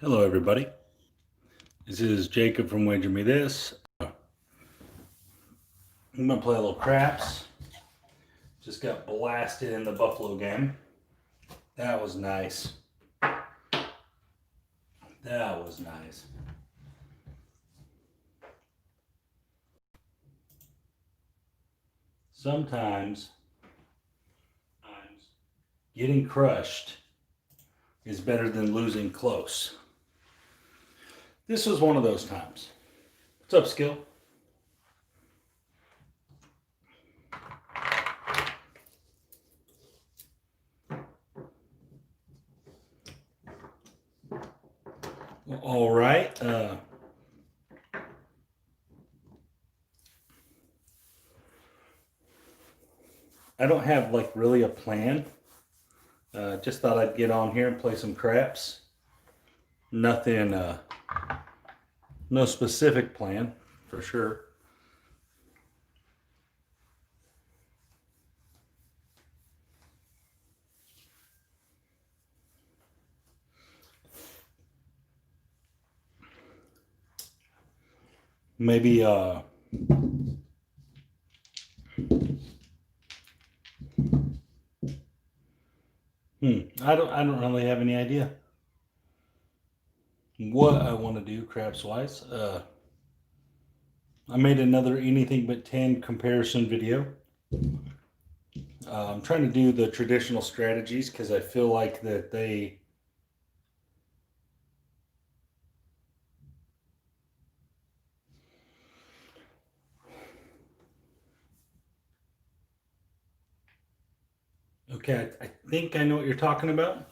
Hello everybody, this is Jacob from Wager Me This. I'm going to play a little craps. Just got blasted in the Buffalo game. That was nice. That was nice. Sometimes getting crushed is better than losing close. This was one of those times. What's up, Skill? All right. I don't have like really a plan. Just thought I'd get on here and play some craps. Nothing, no specific plan for sure. Maybe I don't really have any idea what I want to do craps wise. I made another anything but 10 comparison video. I'm trying to do the traditional strategies because I feel like that they okay, I think I know what you're talking about.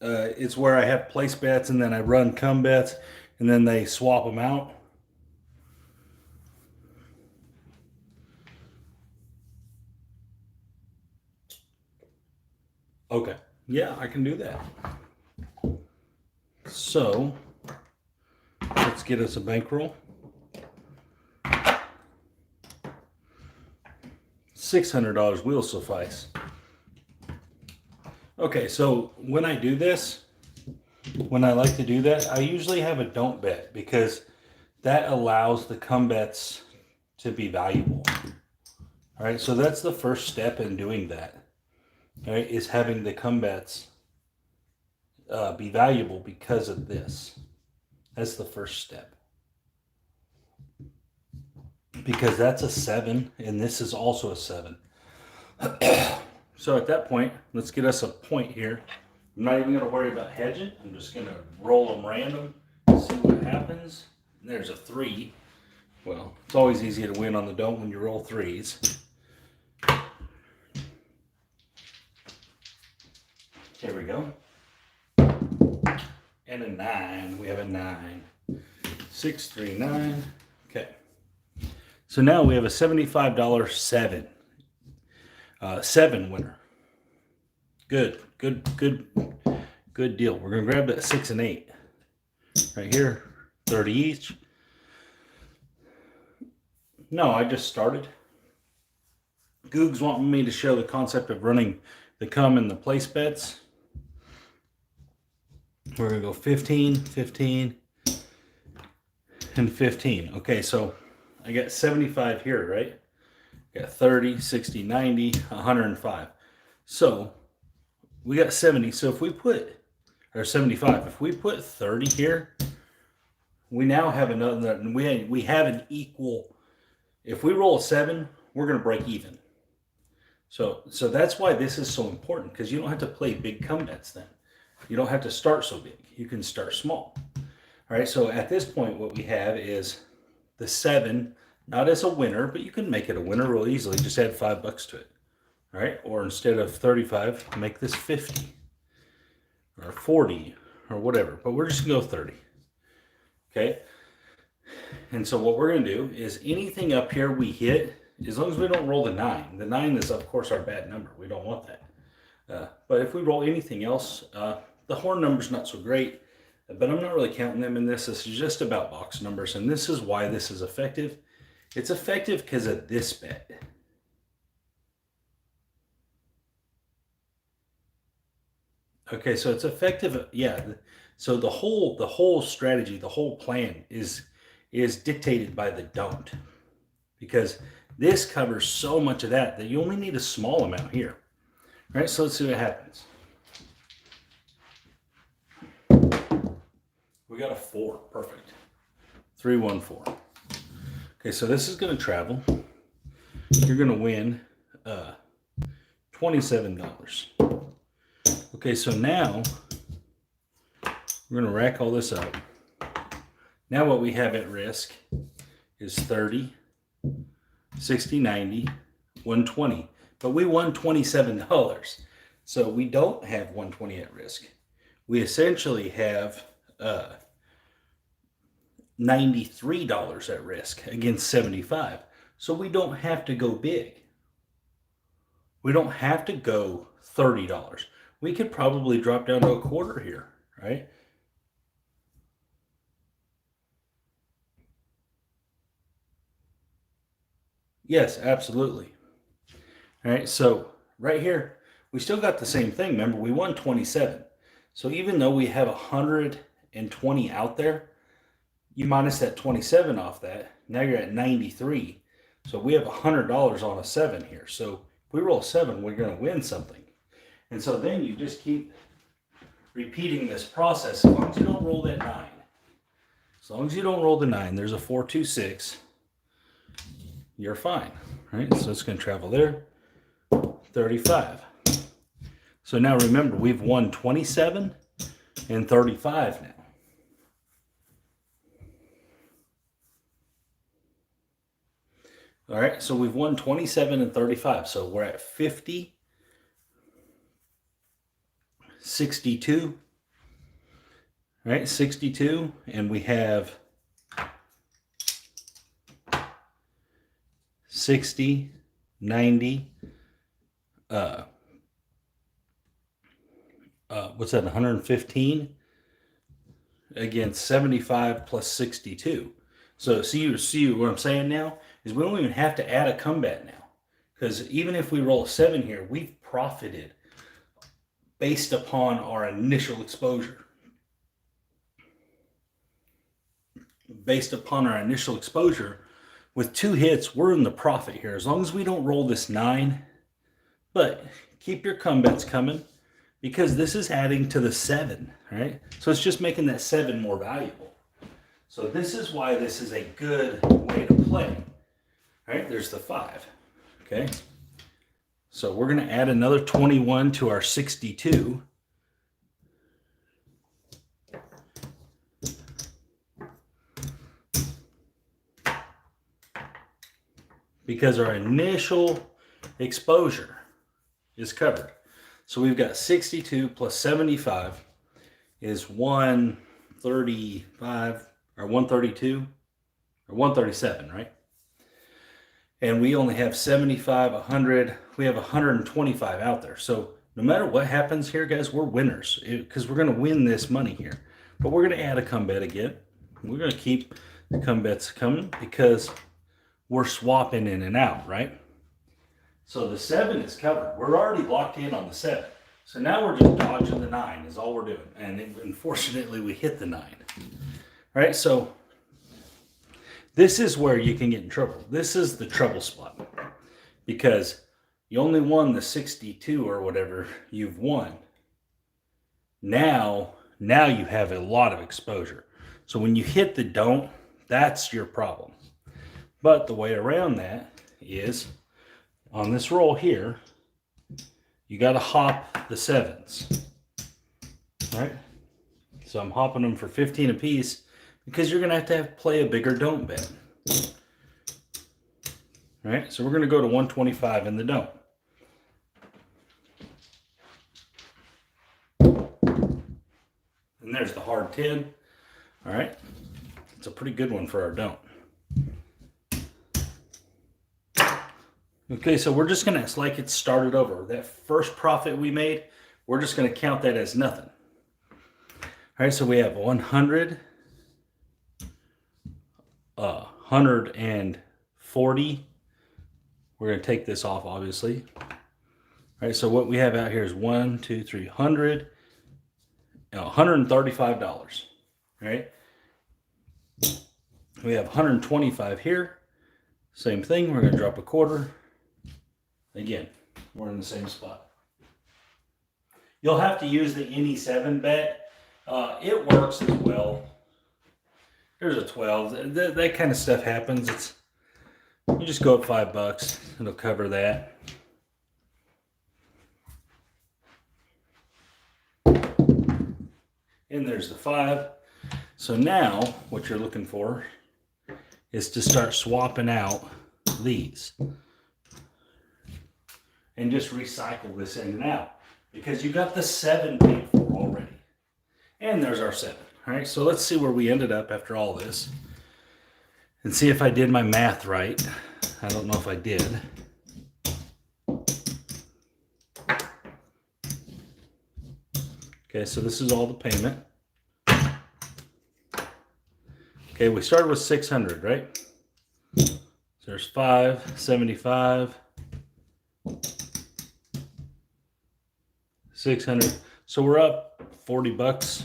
It's where I have place bets and then I run come bets and then they swap them out. Okay, yeah, I can do that. So let's get us a bankroll. $600 will suffice. Okay, so when I do this, when I like to do that, I usually have a don't bet because that allows the come bets to be valuable. All right, so that's the first step in doing that. All right, is having the come bets be valuable because of this. That's the first step. Because that's a 7 and this is also a 7. So at that point, let's get us a point here. I'm not even going to worry about hedging. I'm just going to roll them random, see what happens. And there's a 3. Well, it's always easy to win on the don't when you roll 3s. Here we go. And a 9. We have a 9. 6, 3, 9. Okay. So now we have a $75 7. 7 winner. Good deal. We're gonna grab that 6 and 8 right here. 30 each. No, I just started. Goog's wanting me to show the concept of running the come and the place bets. We're gonna go 15, 15, and 15. Okay, so I got 75 here, right? Got 30, 60, 90, 105. So we got 70. So if we put, or 75, if we put 30 here, we now have another, we have an equal, if we roll a 7, we're going to break even. So that's why this is so important, because you don't have to play big come bets then. You don't have to start so big. You can start small. All right, so at this point, what we have is the 7, not as a winner, but you can make it a winner real easily. Just add $5 to it. All right, or instead of 35, make this 50 or 40 or whatever, but we're just gonna go 30. Okay, and so what we're gonna do is anything up here we hit, as long as we don't roll the 9. The 9 is of course our bad number. We don't want that. But if we roll anything else, the horn number's not so great, but I'm not really counting them in this. This is just about box numbers, and this is why this is effective. It's effective because of this bet. Okay, so it's effective. Yeah, So the whole strategy, the whole plan is dictated by the don't, because this covers so much of that you only need a small amount here. All right, so let's see what happens. We got a 4, perfect. 314. Okay, so this is going to travel. You're going to win $27. Okay, so now we're going to rack all this up. Now what we have at risk is 30, 60, 90, 120. But we won $27. So we don't have 120 at risk. We essentially have $93 at risk against 75. So we don't have to go big. We don't have to go $30. We could probably drop down to a quarter here, right? Yes, absolutely. All right, so right here, we still got the same thing. Remember, we won 27. So even though we have 120 out there, you minus that 27 off that, now you're at 93. So we have $100 on a 7 here. So if we roll a 7, we're going to win something. And so then you just keep repeating this process as long as you don't roll that 9. As long as you don't roll the 9, there's a 4, 2, 6, you're fine. Right? So it's going to travel there, 35. So now remember, we've won 27 and 35 now. All right, so we've won 27 and 35. So we're at 50, 62, right? 62, and we have 60, 90, what's that, 115 against 75 plus 62. So see what I'm saying now is we don't even have to add a combat now, because even if we roll a 7 here, we've profited based upon our initial exposure. Based upon our initial exposure, with 2 hits, we're in the profit here, as long as we don't roll this 9. But keep your combats coming, because this is adding to the 7, right? So it's just making that 7 more valuable. So this is why this is a good way to play. Right? There's the 5. Okay? So we're going to add another 21 to our 62. Because our initial exposure is covered. So we've got 62 plus 75 is 135 or 132 or 137, right? And we only have 75, 100. We have 125 out there. So no matter what happens here, guys, we're winners, because we're going to win this money here. But we're going to add a combat again. We're going to keep the combats coming because we're swapping in and out, right? So the 7 is covered. We're already locked in on the 7. So now we're just dodging the 9 is all we're doing. And unfortunately, we hit the 9. All right, so this is where you can get in trouble. This is the trouble spot, because you only won the 62 or whatever you've won. Now you have a lot of exposure. So when you hit the don't, that's your problem. But the way around that is on this roll here, you got to hop the 7s. All right? So I'm hopping them for 15 apiece, because you're going to have play a bigger don't bet. All right, so we're going to go to 125 in the don't. And there's the hard 10. All right, it's a pretty good one for our don't. Okay, so we're just going to, it's like it started over. That first profit we made, we're just going to count that as nothing. All right, so we have 100, 140. We're going to take this off, obviously. All right, so what we have out here is 1, 2, 300 $135, right? We have 125 here. Same thing, we're gonna drop a quarter. Again, we're in the same spot. You'll have to use the any 7 bet. It works as well. There's a 12. That kind of stuff happens. You just go up $5. It'll cover that. And there's the 5. So now what you're looking for is to start swapping out these. And just recycle this in and out. Because you got the 7 paid for already. And there's our 7. All right, so let's see where we ended up after all this. And see if I did my math right. I don't know if I did. Okay, so this is all the payment. Okay, we started with 600, right? So there's 575, 600. So we're up $40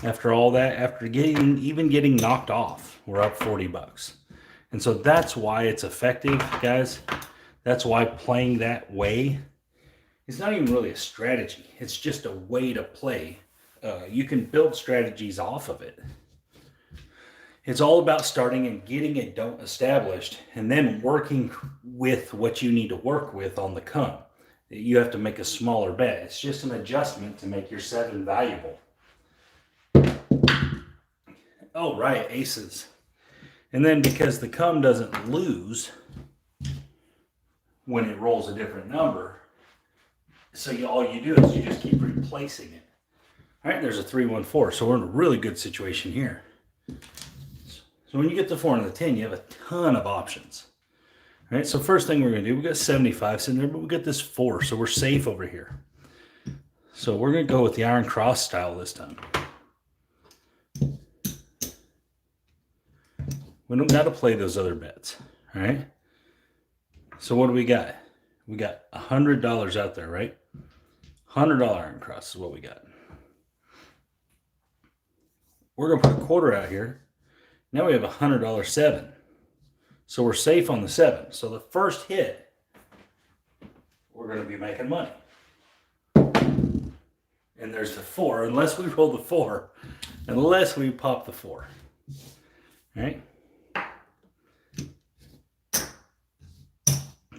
after all that. After even getting knocked off, we're up $40. And so that's why it's effective, guys. That's why playing that way is not even really a strategy. It's just a way to play. You can build strategies off of it. It's all about starting and getting a don't established and then working with what you need to work with on the come. You have to make a smaller bet. It's just an adjustment to make your 7 valuable. Oh, right, aces. And then because the come doesn't lose when it rolls a different number, so all you do is you just keep replacing it. All right, there's a 3-1-4, so we're in a really good situation here. So when you get the 4 and the 10, you have a ton of options. All right, so first thing we're going to do, we got 75 sitting there, but we got this 4, so we're safe over here. So we're going to go with the iron cross style this time. We don't got to play those other bets, all right? So what do we got? We got $100 out there, right? $100 iron cross is what we got. We're going to put a quarter out here. Now we have a $100 7. So we're safe on the 7. So the first hit, we're going to be making money. And there's the 4, unless we roll the 4, unless we pop the 4. All right?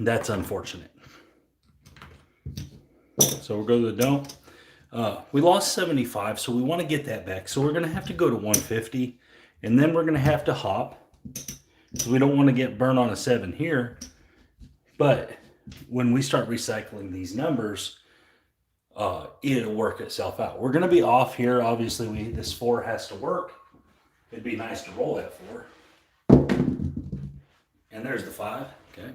That's unfortunate. So we'll go to the don't. We lost 75, so we want to get that back. So we're going to have to go to 150, and then we're going to have to hop. So we don't want to get burned on a 7 here. But when we start recycling these numbers, it'll work itself out. We're going to be off here. Obviously, this 4 has to work. It'd be nice to roll that 4. And there's the 5. Okay.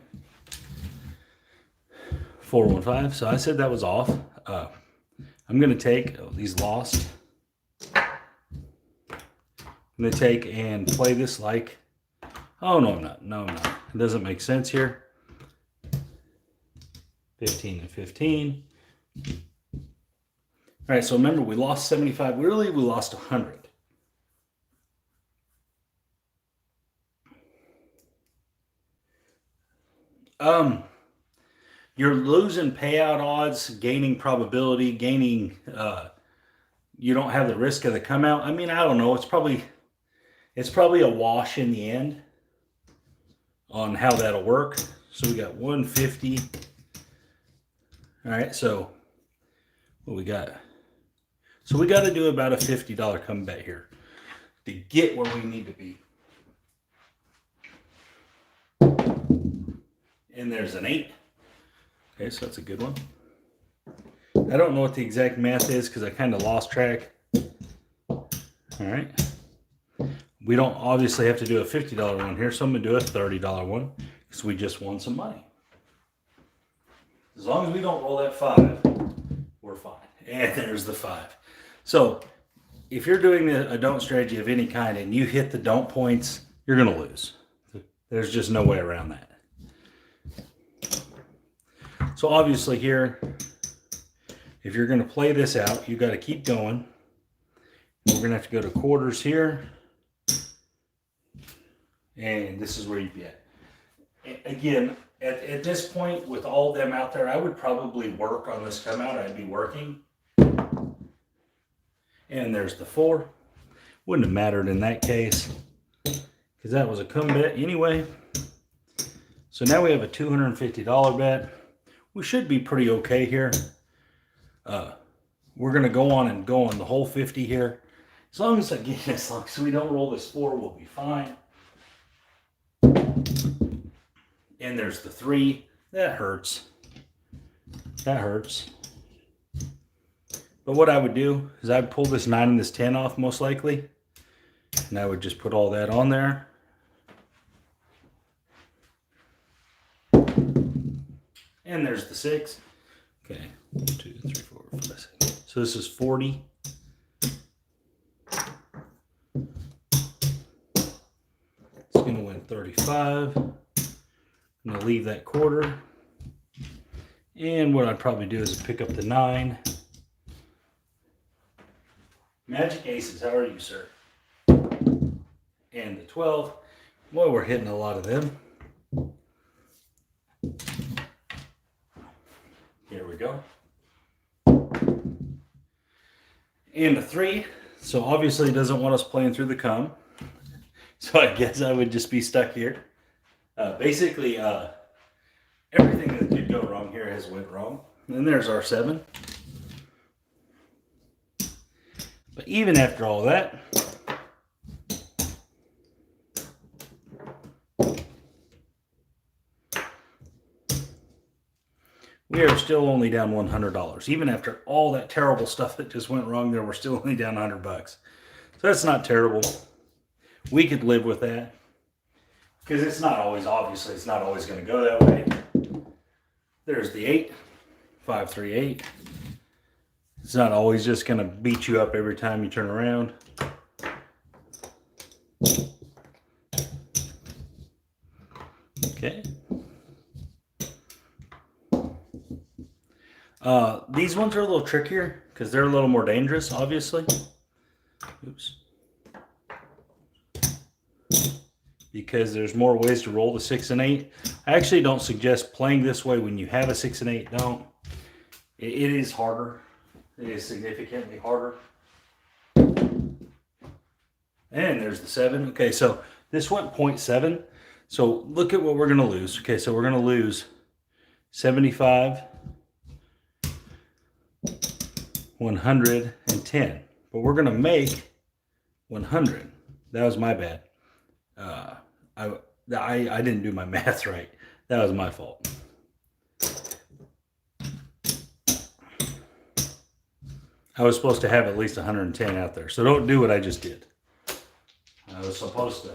415. So I said that was off. I'm going to take these lost. I'm going to take and play this like, oh, no, I'm not. No, I'm not. It doesn't make sense here. 15 and 15. All right, so remember, we lost 75. Really, we lost 100. You're losing payout odds, gaining probability, gaining, you don't have the risk of the come out. I mean, I don't know. It's probably a wash in the end on how that'll work. So we got 150. All right, so what we got? So we got to do about a $50 come bet here to get where we need to be. And there's an 8. Okay, so that's a good one. I don't know what the exact math is because I kind of lost track. All right. We don't obviously have to do a $50 one here, so I'm going to do a $30 one because we just won some money. As long as we don't roll that 5, we're fine. And there's the 5. So if you're doing a don't strategy of any kind and you hit the don't points, you're going to lose. There's just no way around that. So obviously here, if you're going to play this out, you got to keep going. We're going to have to go to quarters here. And this is where you'd be at. Again, at this point, with all of them out there, I would probably work on this come out. I'd be working. And there's the 4. Wouldn't have mattered in that case, because that was a come bet anyway. So now we have a $250 bet. We should be pretty okay here. We're going to go on the whole 50 here. As long as we don't roll this 4, we'll be fine. And there's the 3. That hurts. That hurts. But what I would do is I'd pull this 9 and this 10 off most likely. And I would just put all that on there. And there's the 6. Okay. 1, 2, 3, 4, 5, 6. So this is 40. It's going to win 35. I'm going to leave that quarter. And what I'd probably do is pick up the 9. Magic aces, how are you, sir? And the 12. Well, we're hitting a lot of them. Here we go. And the 3. So obviously it doesn't want us playing through the come. So I guess I would just be stuck here. Basically, everything that did go wrong here has went wrong. And then there's our 7. But even after all that, we are still only down $100. Even after all that terrible stuff that just went wrong there, we're still only down $100. So that's not terrible. We could live with that. Because it's not always, obviously, it's not always going to go that way. There's the 8. 5, 3, 8. It's not always just going to beat you up every time you turn around. Okay. These ones are a little trickier because they're a little more dangerous, obviously. Oops. Because there's more ways to roll the 6 and 8. I actually don't suggest playing this way when you have a 6 and 8. Don't. It is harder. It is significantly harder. And there's the 7. Okay, so this went 0.7. So look at what we're going to lose. Okay, so we're going to lose 75, 110. But we're going to make 100. That was my bad. I didn't do my math right. That was my fault. I was supposed to have at least 110 out there. So don't do what I just did. I was supposed to.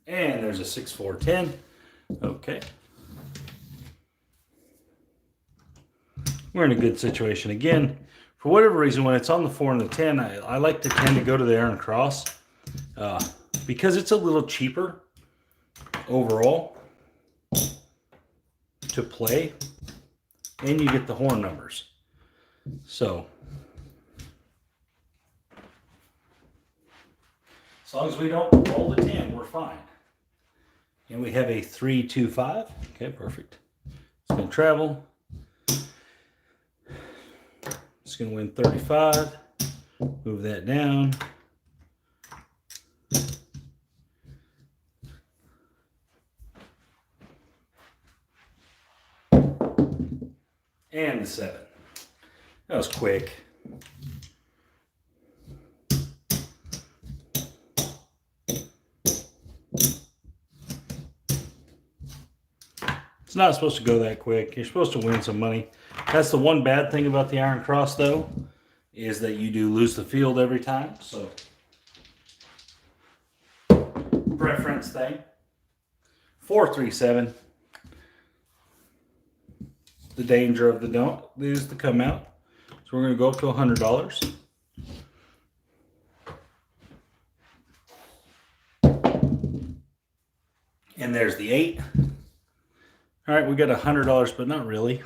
And there's a 6, 4, 10. Okay. We're in a good situation again. For whatever reason, when it's on the 4 and the 10, I like to tend to go to the Aaron Cross because it's a little cheaper overall to play, and you get the horn numbers. So, as long as we don't roll the 10, we're fine. And we have a 3, 2, 5. Okay, perfect. It's going to travel. It's going to win 35. Move that down. And the 7. That was quick. It's not supposed to go that quick. You're supposed to win some money. That's the one bad thing about the Iron Cross, though, is that you do lose the field every time. So, preference thing. 4, 3, 7. The danger of the don't is to come out. So we're going to go up to $100. And there's the 8. All right, we got $100, but not really.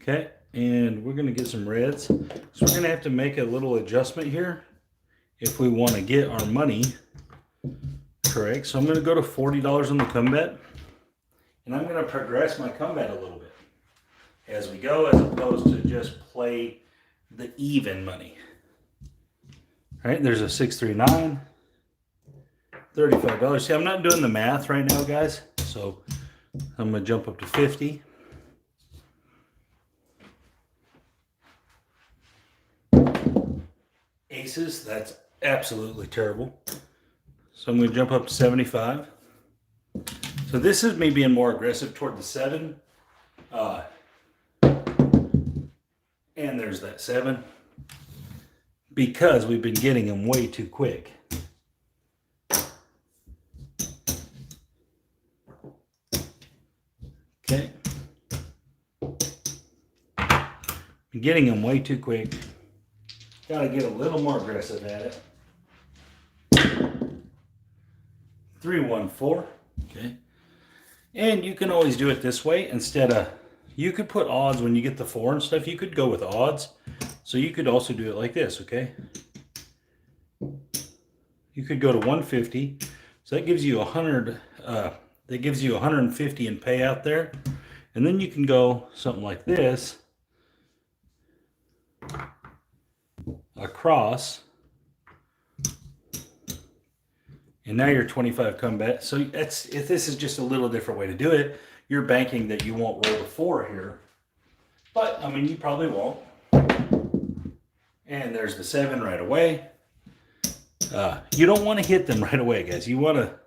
Okay, and we're going to get some reds. So we're going to have to make a little adjustment here if we want to get our money correct. So I'm going to go to $40 on the come bet, and I'm going to progress my come bet a little bit as we go, as opposed to just play the even money. All right, there's a 639, $35. See, I'm not doing the math right now, guys, so I'm going to jump up to 50. Aces, that's absolutely terrible. So I'm going to jump up to 75. So this is me being more aggressive toward the 7. And there's that 7. Because we've been getting them way too quick. Okay. Been getting them way too quick. Got to get a little more aggressive at it. 314. Okay. And you can always do it this way instead of, you could put odds when you get the 4 and stuff. You could go with odds. So you could also do it like this, okay? You could go to 150. So that gives you 100, that gives you 150 in payout there. And then you can go something like this across. And now you're 25 come bet. So that's, if this is just a little different way to do it, you're banking that you won't roll the 4 here. But, I mean, you probably won't. And there's the 7 right away. You don't want to hit them right away, guys. You want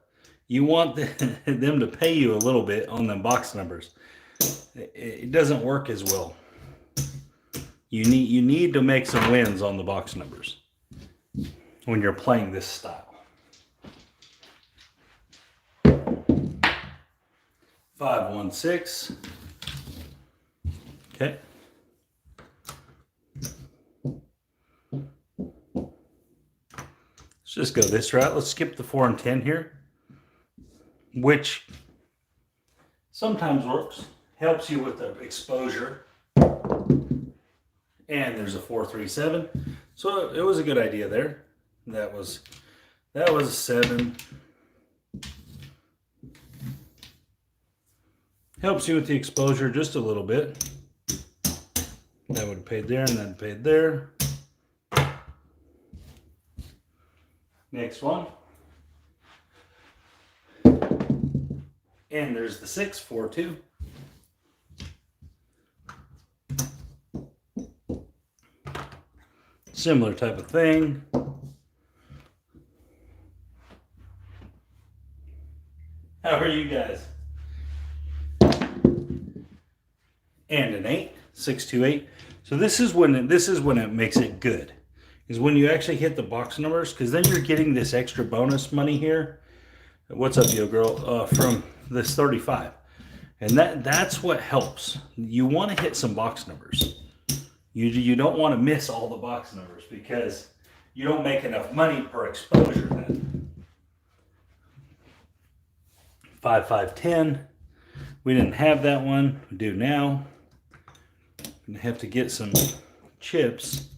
them to pay you a little bit on them box numbers. It doesn't work as well. You need to make some wins on the box numbers when you're playing this style. 516. Okay. Let's just go this route. Let's skip the 4 and 10 here, which sometimes works. Helps you with the exposure. And there's a 437. So it was a good idea there. That was a 7. Helps you with the exposure just a little bit. That would have paid there and that paid there. Next one. And there's the 642. Similar type of thing. How are you guys? And an 8, 628. So this is when it makes it good. Is when you actually hit the box numbers, because then you're getting this extra bonus money here. What's up, yo girl? From this 35. And that's what helps. You want to hit some box numbers. You don't want to miss all the box numbers because you don't make enough money per exposure then. 5, 5, 10. We didn't have that one. We do now. We're gonna have to get some chips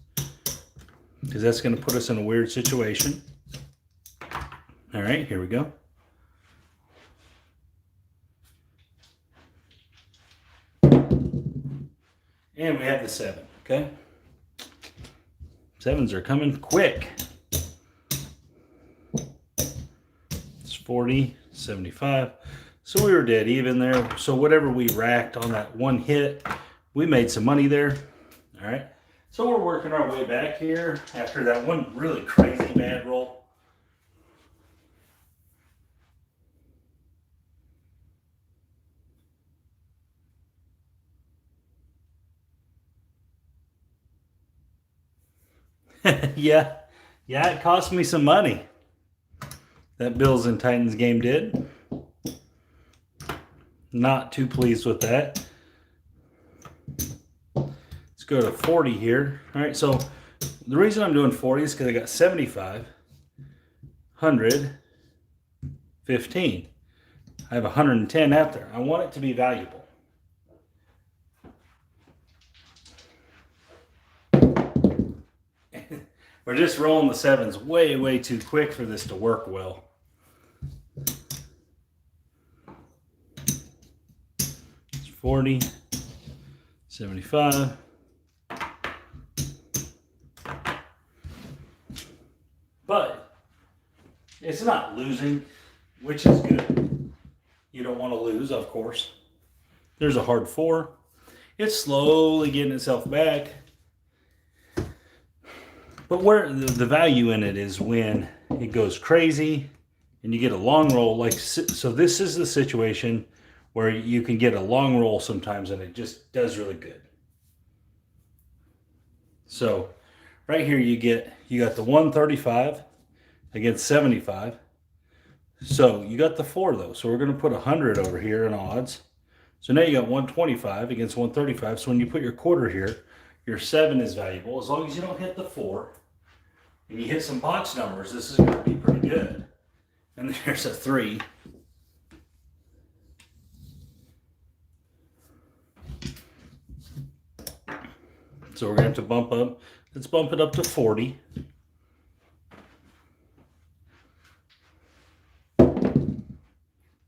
because that's going to put us in a weird situation. All right, here we go. And we have the 7, okay? 7s are coming quick. It's 40, 75. So we were dead even there. So whatever we racked on that one hit, we made some money there. All right. So we're working our way back here after that one really crazy bad roll. Yeah, it cost me some money. That Bills and Titans game did. Not too pleased with that. Let's go to 40 here. All right, so the reason I'm doing 40 is because I got 75. 115. I have 110 out there. I want it to be valuable. We're just rolling the sevens way, way too quick for this to work well. It's 40, 75. But it's not losing, which is good. You don't want to lose, of course. There's a hard 4. It's slowly getting itself back. But where the value in it is when it goes crazy and you get a long roll. Like, so this is the situation where you can get a long roll sometimes and it just does really good. So right here you got the 135 against 75. So you got the 4 though. So we're going to put 100 over here in odds. So now you got 125 against 135. So when you put your quarter here, your 7 is valuable. As long as you don't hit the 4 and you hit some box numbers, this is going to be pretty good. And there's a 3. So we're going to have to bump up. Let's bump it up to 40.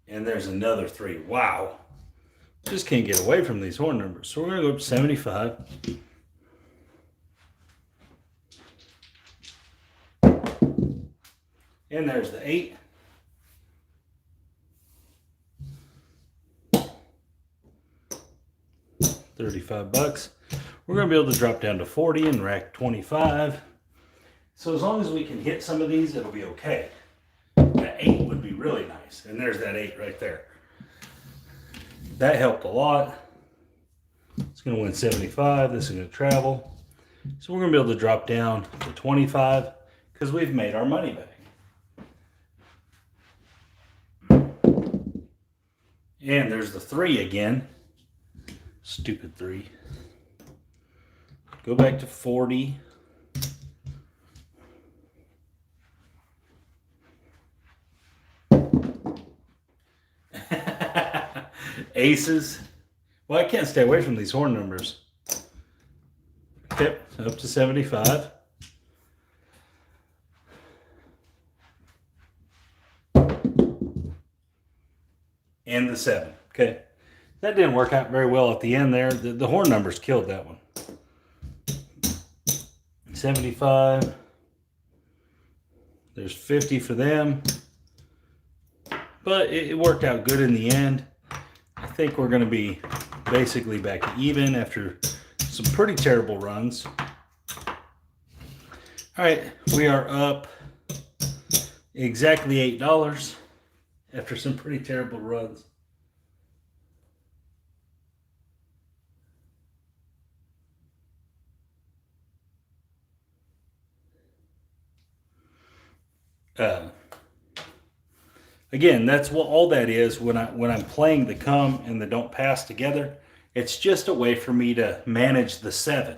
And there's another 3. Wow. Just can't get away from these horn numbers. So we're going to go up to 75. And there's the 8. $35. We're going to be able to drop down to 40 and rack 25. So as long as we can hit some of these, it'll be okay. That 8 would be really nice. And there's that 8 right there. That helped a lot. It's going to win 75. This is going to travel. So we're going to be able to drop down to 25 because we've made our money back. And there's the 3 again. Stupid 3. Go back to 40. Aces. Well, I can't stay away from these horn numbers. Okay, up to 75. And the 7. Okay. That didn't work out very well at the end there. The horn numbers killed that one. 75. There's 50 for them. But it worked out good in the end. I think we're going to be basically back even after some pretty terrible runs. All right, we are up exactly $8 after some pretty terrible runs. Again, that's what all that is when I'm playing the come and the don't pass together. It's just a way for me to manage the 7,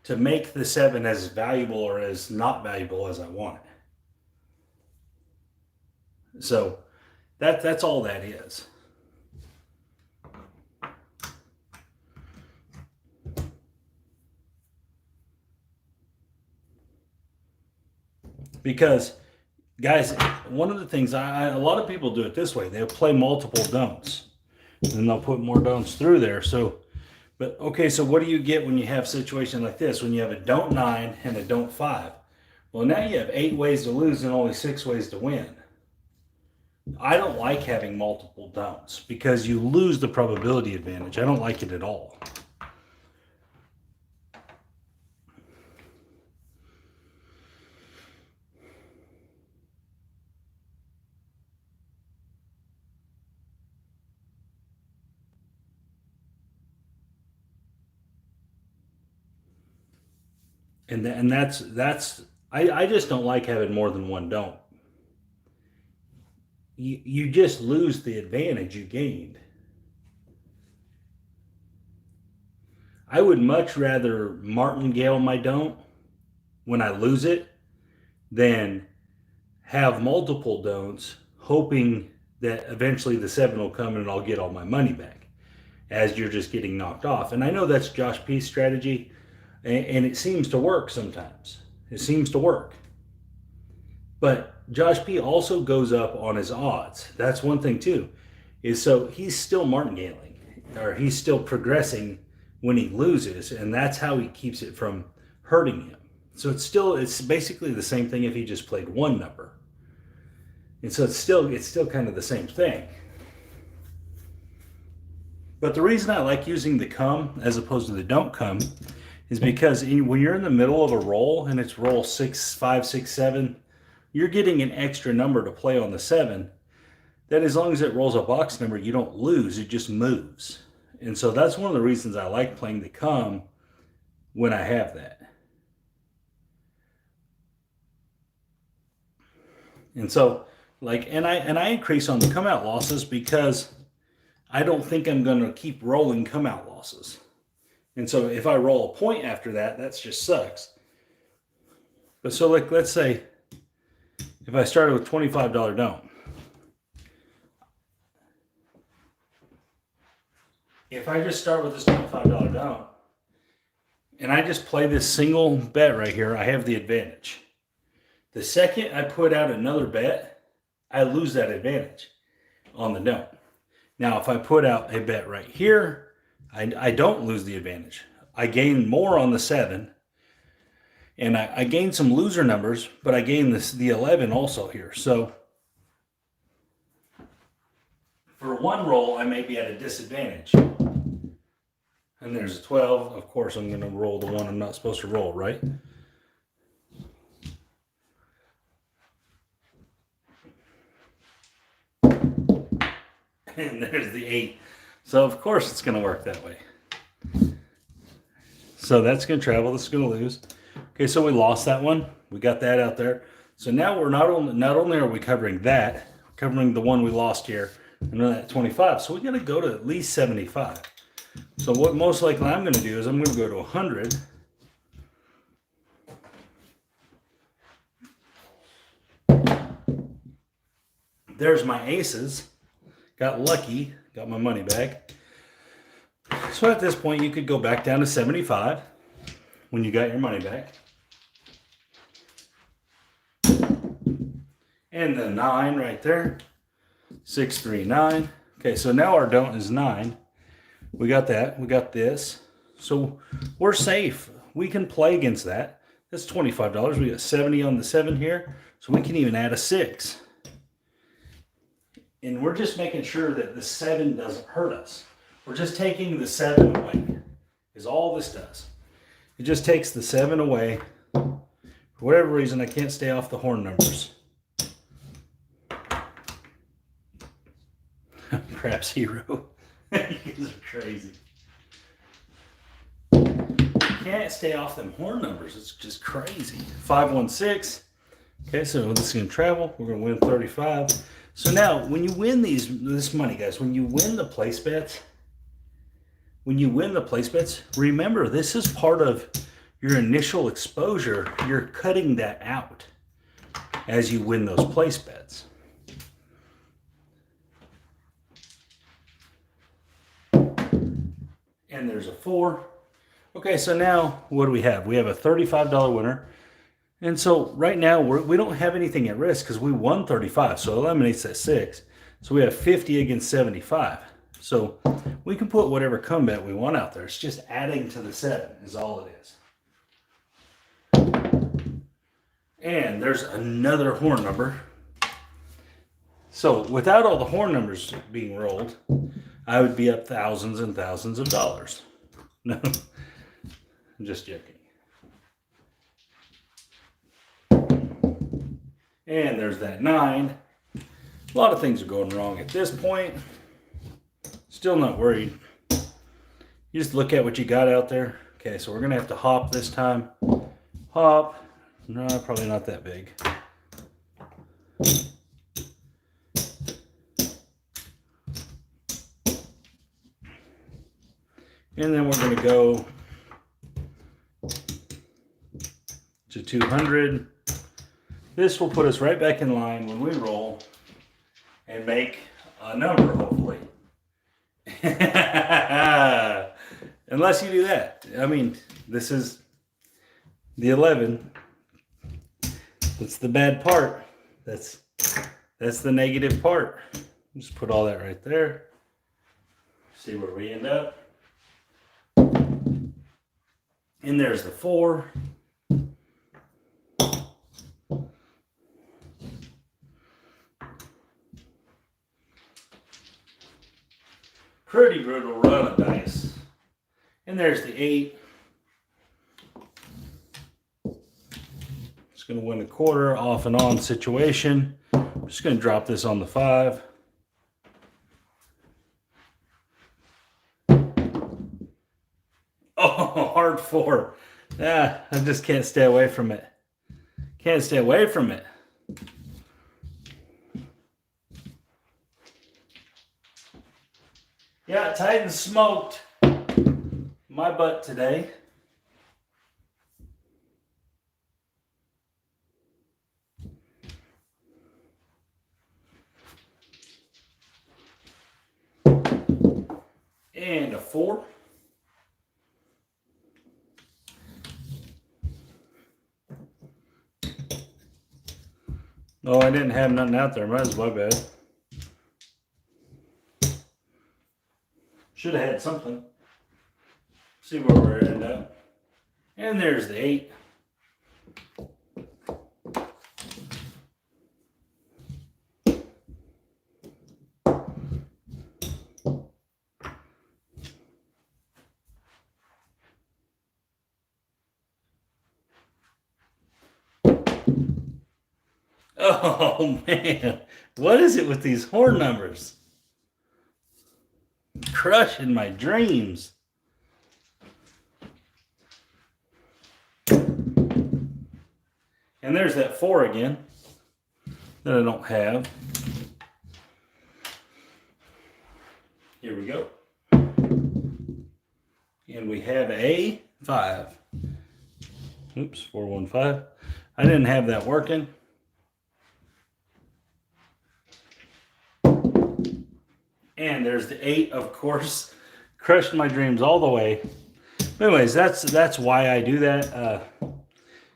to make the 7 as valuable or as not valuable as I want it. So that's all that is. Because, guys, one of the things, a lot of people do it this way. They'll play multiple don'ts. And they'll put more don'ts through there. So, but okay, so what do you get when you have a situation like this? When you have a don't 9 and a don't 5. Well, now you have 8 ways to lose and only 6 ways to win. I don't like having multiple don'ts because you lose the probability advantage. I don't like it at all. And that's I just don't like having more than one don't. You just lose the advantage you gained. I would much rather martingale my don't when I lose it than have multiple don'ts, hoping that eventually the 7 will come and I'll get all my money back as you're just getting knocked off. And I know that's Josh P's strategy, and it seems to work sometimes. It seems to work. But Josh P also goes up on his odds. That's one thing too, is so he's still martingaling, or he's still progressing when he loses, and that's how he keeps it from hurting him. So it's basically the same thing if he just played one number. And so it's still kind of the same thing. But the reason I like using the come as opposed to the don't come is because when you're in the middle of a roll and it's roll 6, 5, 6, 7, you're getting an extra number to play on the 7. That as long as it rolls a box number, you don't lose, it just moves. And so that's one of the reasons I like playing the come when I have that. And so and I increase on the come out losses because I don't think I'm going to keep rolling come out losses. And so if I roll a point after that, that just sucks. But so let's say if I started with $25 don't. If I just start with this $25 don't, and I just play this single bet right here, I have the advantage. The second I put out another bet, I lose that advantage on the don't. Now, if I put out a bet right here, I don't lose the advantage. I gain more on the 7, and I gain some loser numbers, but I gain the 11 also here. So for one roll, I may be at a disadvantage. And there's a 12. Of course, I'm going to roll the one I'm not supposed to roll, right? And there's the 8. So of course it's going to work that way. So that's going to travel. This is going to lose. Okay, so we lost that one. We got that out there. So now we're not only are we covering that, we're covering the one we lost here, and then that 25. So we got to go to at least 75. So what most likely I'm going to do is I'm going to go to 100. There's my aces. Got lucky, got my money back. So at this point, you could go back down to 75 when you got your money back. And the 9 right there, 6, 3, 9. Okay, so now our don't is 9. We got that, we got this. So we're safe. We can play against that. That's $25. We got 70 on the 7 here. So we can even add a 6. And we're just making sure that the 7 doesn't hurt us. We're just taking the 7 away, is all this does. It just takes the 7 away. For whatever reason, I can't stay off the horn numbers. Perhaps hero. You guys are crazy. You can't stay off them horn numbers. It's just crazy. 516. Okay, so this is going to travel. We're going to win 35. So now, when you win this money, guys, when you win the place bets, remember, this is part of your initial exposure. You're cutting that out as you win those place bets. And there's a 4. Okay, so now what do we have? We have a $35 winner. And so right now we don't have anything at risk because we won 35. So it eliminates that 6. So we have 50 against 75. So we can put whatever come bet we want out there. It's just adding to the 7 is all it is. And there's another horn number. So without all the horn numbers being rolled, I would be up thousands and thousands of dollars. No, I'm just joking. And there's that 9. A lot of things are going wrong at this point. Still not worried. You just look at what you got out there. Okay, so we're going to have to hop this time. Hop. No, probably not that big. And then we're going to go to 200. This will put us right back in line when we roll and make a number, hopefully. Unless you do that. I mean, this is the 11. That's the bad part. That's the negative part. Just put all that right there. See where we end up. And there's the 4. Pretty brutal run of dice. And there's the 8. Just going to win a quarter off and on situation. I'm just going to drop this on the 5. Oh, hard 4. I just can't stay away from it. Can't stay away from it. Yeah, Titan smoked my butt today. And a 4. Oh, I didn't have nothing out there. Might as well, bad. Should have had something. See where we're end up. And there's the 8. Oh man, what is it with these horn numbers? Crushing my dreams. And there's that 4 again that I don't have. Here we go. And we have a 5. Oops, 415. I didn't have that working. And there's the 8, of course. Crushed my dreams all the way. But anyways, that's why I do that.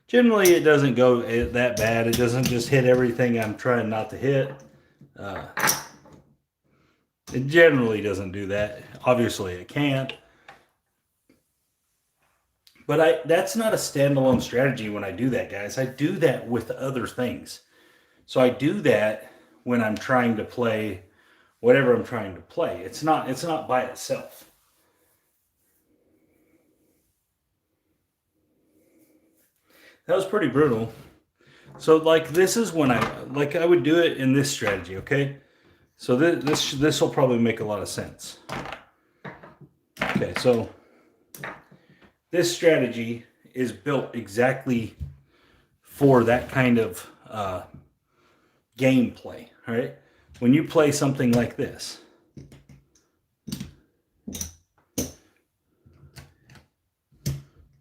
Generally, it doesn't go that bad. It doesn't just hit everything I'm trying not to hit. It generally doesn't do that. Obviously, it can't. But that's not a standalone strategy when I do that, guys. I do that with other things. So I do that when I'm trying to play whatever I'm trying to play. It's not by itself. That was pretty brutal. So like this is when I would do it in this strategy, okay? So this will probably make a lot of sense. Okay, so this strategy is built exactly for that kind of gameplay, right? When you play something like this,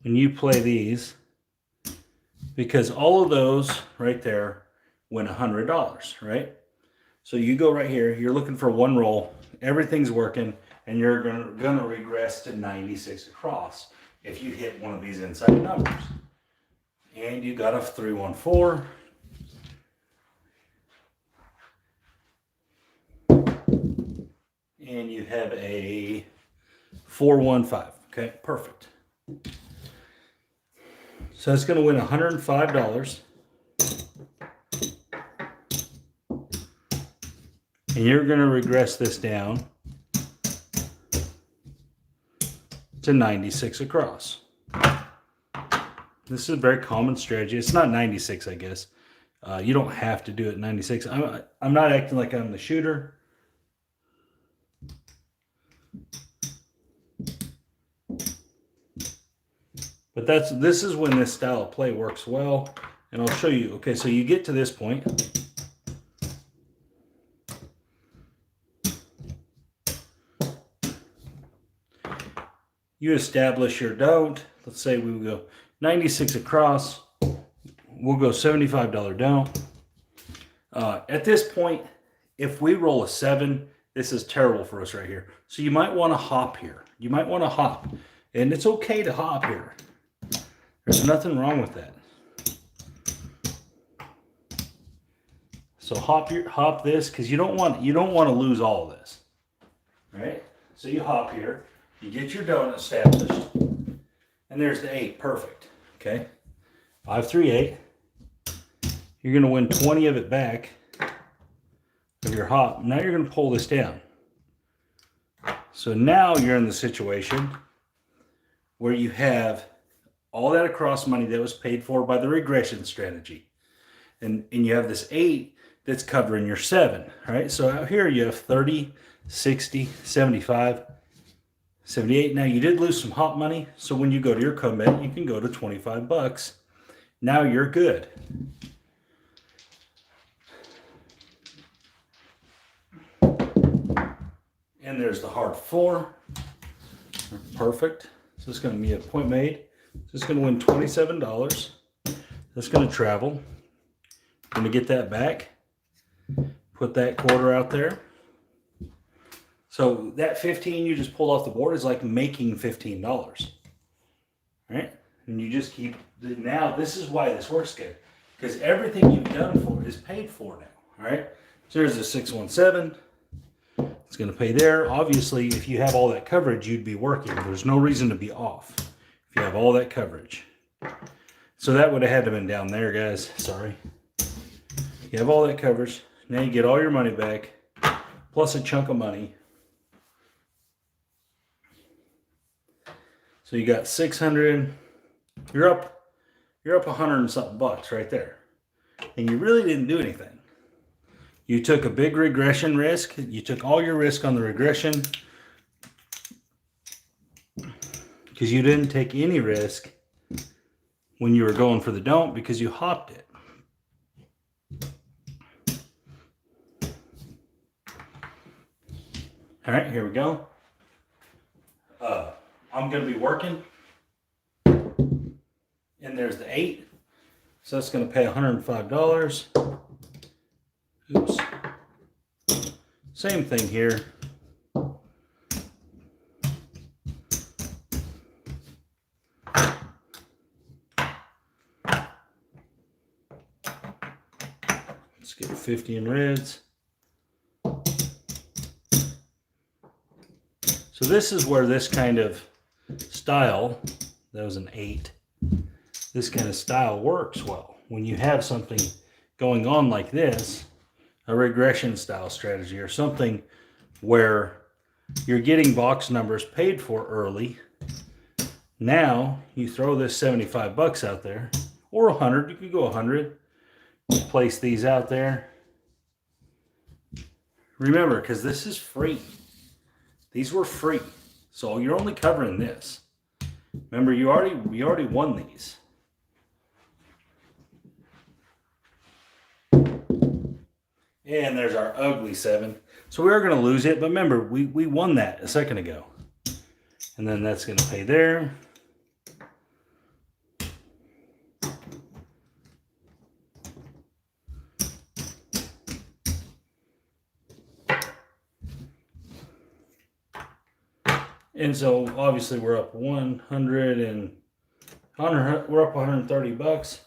when you play these, because all of those right there win $100, right? So you go right here, you're looking for one roll, everything's working, and you're gonna regress to 96 across if you hit one of these inside numbers. And you got a 314. And you have a 415. Okay, perfect. So it's going to win $105. And you're going to regress this down to 96 across. This is a very common strategy. It's not 96, I guess. You don't have to do it 96. I'm not acting like I'm the shooter. But this is when this style of play works well. And I'll show you. Okay, so you get to this point. You establish your don't. Let's say we would go 96 across. we'll go $75 down. At this point, if we roll a 7, this is terrible for us right here. So you might want to hop here. You might want to hop. And it's okay to hop here. There's nothing wrong with that. So hop this, because you don't want to lose all of this. All right? So you hop here, you get your donut established, and there's the 8. Perfect. Okay? 538. You're going to win 20 of it back of your hop. Now you're going to pull this down. So now you're in the situation where you have all that across money that was paid for by the regression strategy. And you have this 8 that's covering your 7. All right? So out here you have 30, 60, 75, 78. Now you did lose some hop money. So when you go to your co-bet, you can go to 25 bucks. Now you're good. And there's the hard 4. Perfect. So it's going to be a point made. So it's going to win $27. That's going to travel. I'm going to get that back. Put that quarter out there. So that 15 you just pulled off the board is like making $15. All right? And you just keep, now this is why this works good. Because everything you've done for is paid for now. All right? So there's a 617. It's going to pay there. Obviously, if you have all that coverage, you'd be working. There's no reason to be off if you have all that coverage. So that would have had to have been down there, guys. Sorry. You have all that coverage. Now you get all your money back, plus a chunk of money. So you got 600. You're up 100 and something bucks right there. And you really didn't do anything. You took a big regression risk. You took all your risk on the regression because you didn't take any risk when you were going for the don't because you hopped it. All right, here we go. I'm going to be working. And there's the 8. So that's going to pay $105. Oops. Same thing here. Let's get 50 in reds. So this is where this kind of style, that was an 8, this kind of style works well. When you have something going on like this, a regression style strategy or something where you're getting box numbers paid for early. Now you throw this 75 bucks out there or 100, you could go 100, place these out there. Remember, because this is free. These were free. So you're only covering this. Remember, you already won these. And there's our ugly 7. So we are going to lose it, but remember, we won that a second ago. And then that's going to pay there. And so obviously we're up 100 and we're up 130 bucks.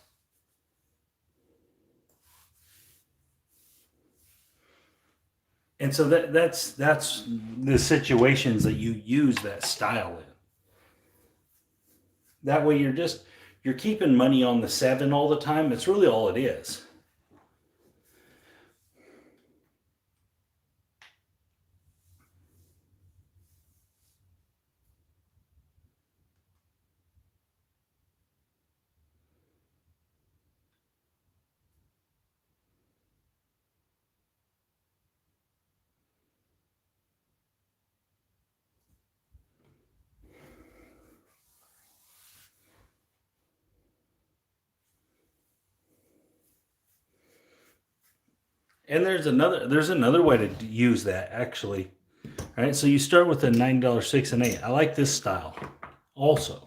And so that's the situations that you use that style in. That way you're keeping money on the 7 all the time. It's really all it is. And there's another way to use that actually. All right, so you start with a $9, 6, and 8. I like this style also.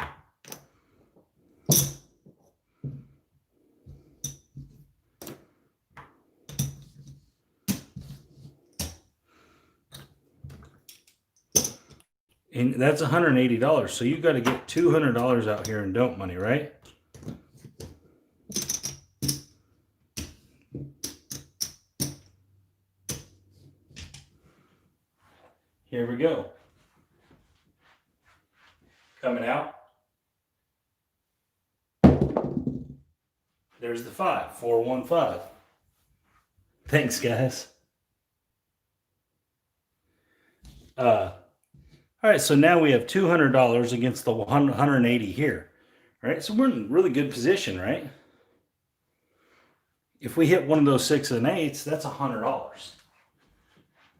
And that's $180. So you got to get $200 out here in don't money, right? Here we go. Coming out. There's the 415. Thanks, guys. All right, so now we have $200 against the 180 here. All right, so we're in really good position, right? If we hit one of those 6 and 8s, that's $100.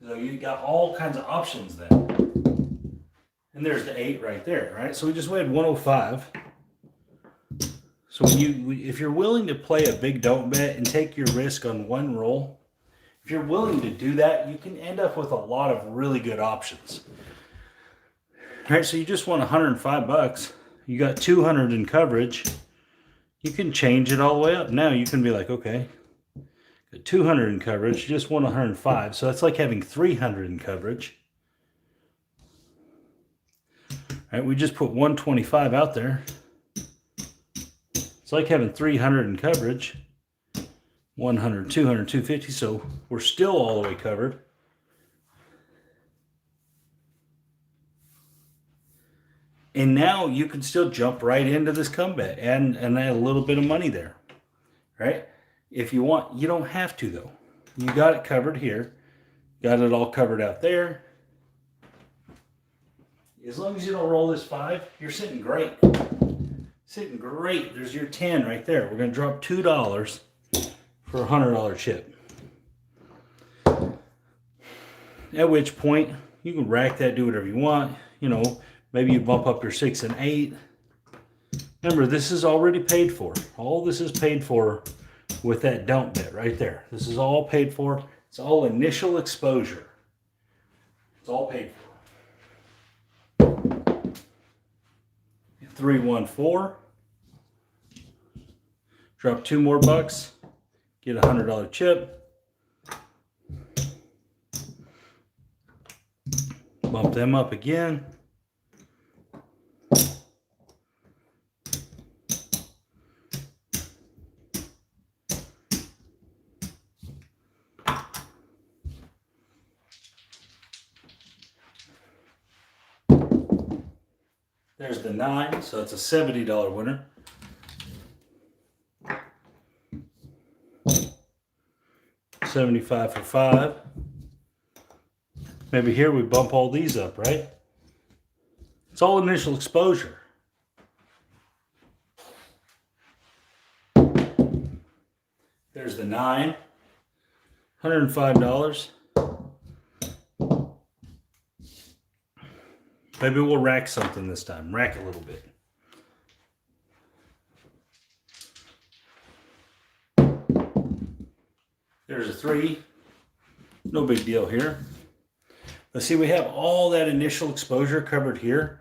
So you got all kinds of options then. And there's the 8 right there, right? So we just waited 105. So if you're willing to play a big don't bet and take your risk on one roll, if you're willing to do that, you can end up with a lot of really good options. All right, so you just won $105. You got 200 in coverage. You can change it all the way up. Now you can be like, okay, got 200 in coverage, just won 105. So that's like having 300 in coverage. All right, we just put 125 out there. It's like having 300 in coverage. 100, 200, 250. So we're still all the way covered. And now you can still jump right into this comeback and add a little bit of money there, right? If you want, you don't have to though. You got it covered here. Got it all covered out there. As long as you don't roll this 5, you're sitting great. Sitting great. There's your 10 right there. We're going to drop $2 for a $100 chip. At which point, you can rack that, do whatever you want. You know, maybe you bump up your 6 and 8. Remember, this is already paid for. All this is paid for with that don't bet right there. This is all paid for. It's all initial exposure. It's all paid for. 314. Drop 2 more bucks. Get a $100 chip. Bump them up again. There's the 9, so it's a $70 winner. $75 for 5. Maybe here we bump all these up, right? It's all initial exposure. There's the 9, $105. Maybe we'll rack something this time. Rack a little bit. There's a 3. No big deal here. Let's see, we have all that initial exposure covered here.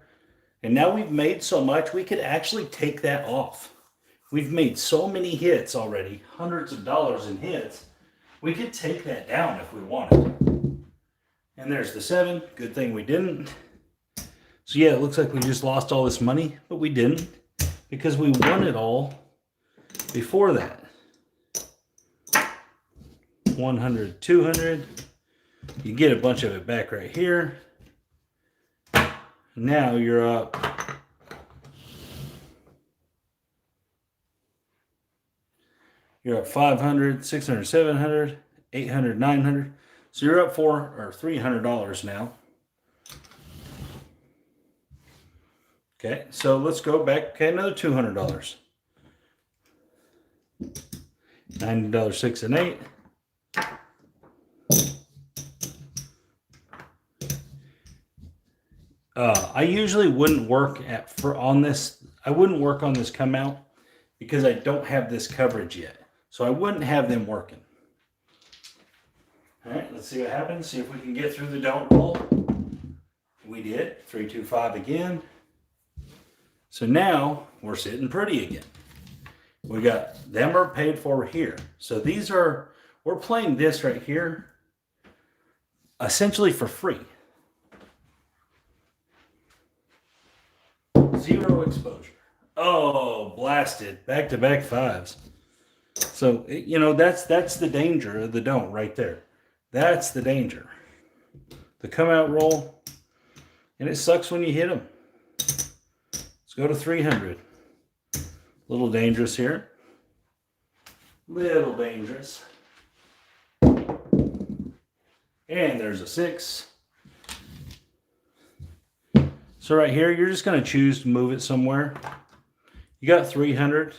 And now we've made so much, we could actually take that off. We've made so many hits already, hundreds of dollars in hits. We could take that down if we wanted. And there's the 7. Good thing we didn't. So yeah, it looks like we just lost all this money, but we didn't because we won it all before that. 100, 200. You get a bunch of it back right here. Now you're up. You're up 500, 600, 700, 800, 900. So you're up $300 now. Okay, so let's go back. Okay, another $200. $90, 6 and 8. I usually wouldn't work on this. I wouldn't work on this come out because I don't have this coverage yet. So I wouldn't have them working. All right, let's see what happens. See if we can get through the don't roll. We did. 325 again. So now we're sitting pretty again. We got them are paid for here. So these are, we're playing this right here essentially for free. Zero exposure. Oh, blasted. Back-to-back fives. So, you know, that's the danger of the don't right there. That's the danger. The come out roll, and it sucks when you hit them. Let's go to 300. A little dangerous here. Little dangerous. And there's a 6. So right here, you're just going to choose to move it somewhere. You got 300.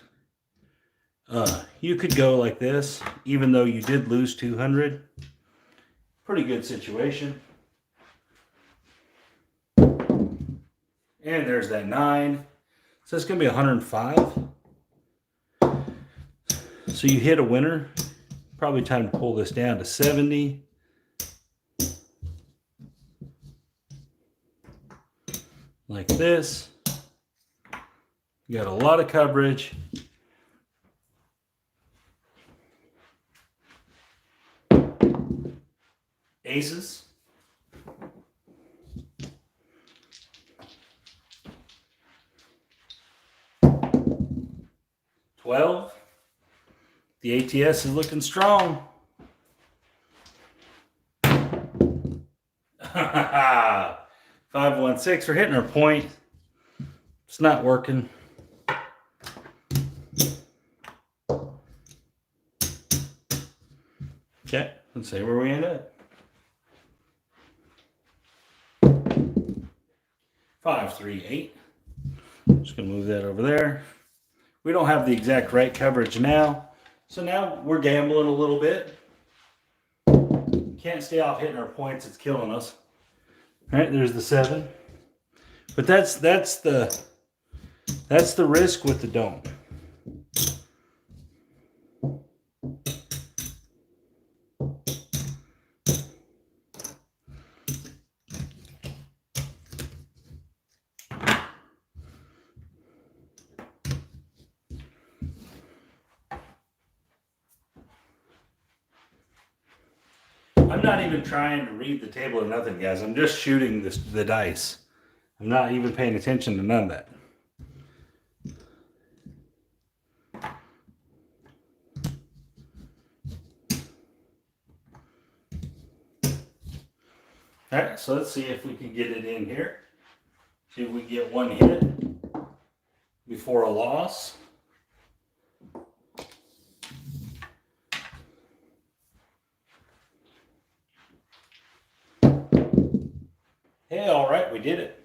You could go like this, even though you did lose 200. Pretty good situation. And there's that 9. So it's going to be 105. So you hit a winner. Probably time to pull this down to 70. Like this. You got a lot of coverage. Aces. $12. The ATS is looking strong. 516. We're hitting our point. It's not working. Okay, let's see where we end up. 538. Just gonna move that over there. We don't have the exact right coverage now, so now we're gambling a little bit. Can't stay off hitting our points; it's killing us. All right, there's the 7. But that's the risk with the don't. I'm not even trying to read the table or nothing, guys. I'm just shooting the dice. I'm not even paying attention to none of that. All right, so let's see if we can get it in here. See if we get one hit before a loss. Hey, all right, we did it.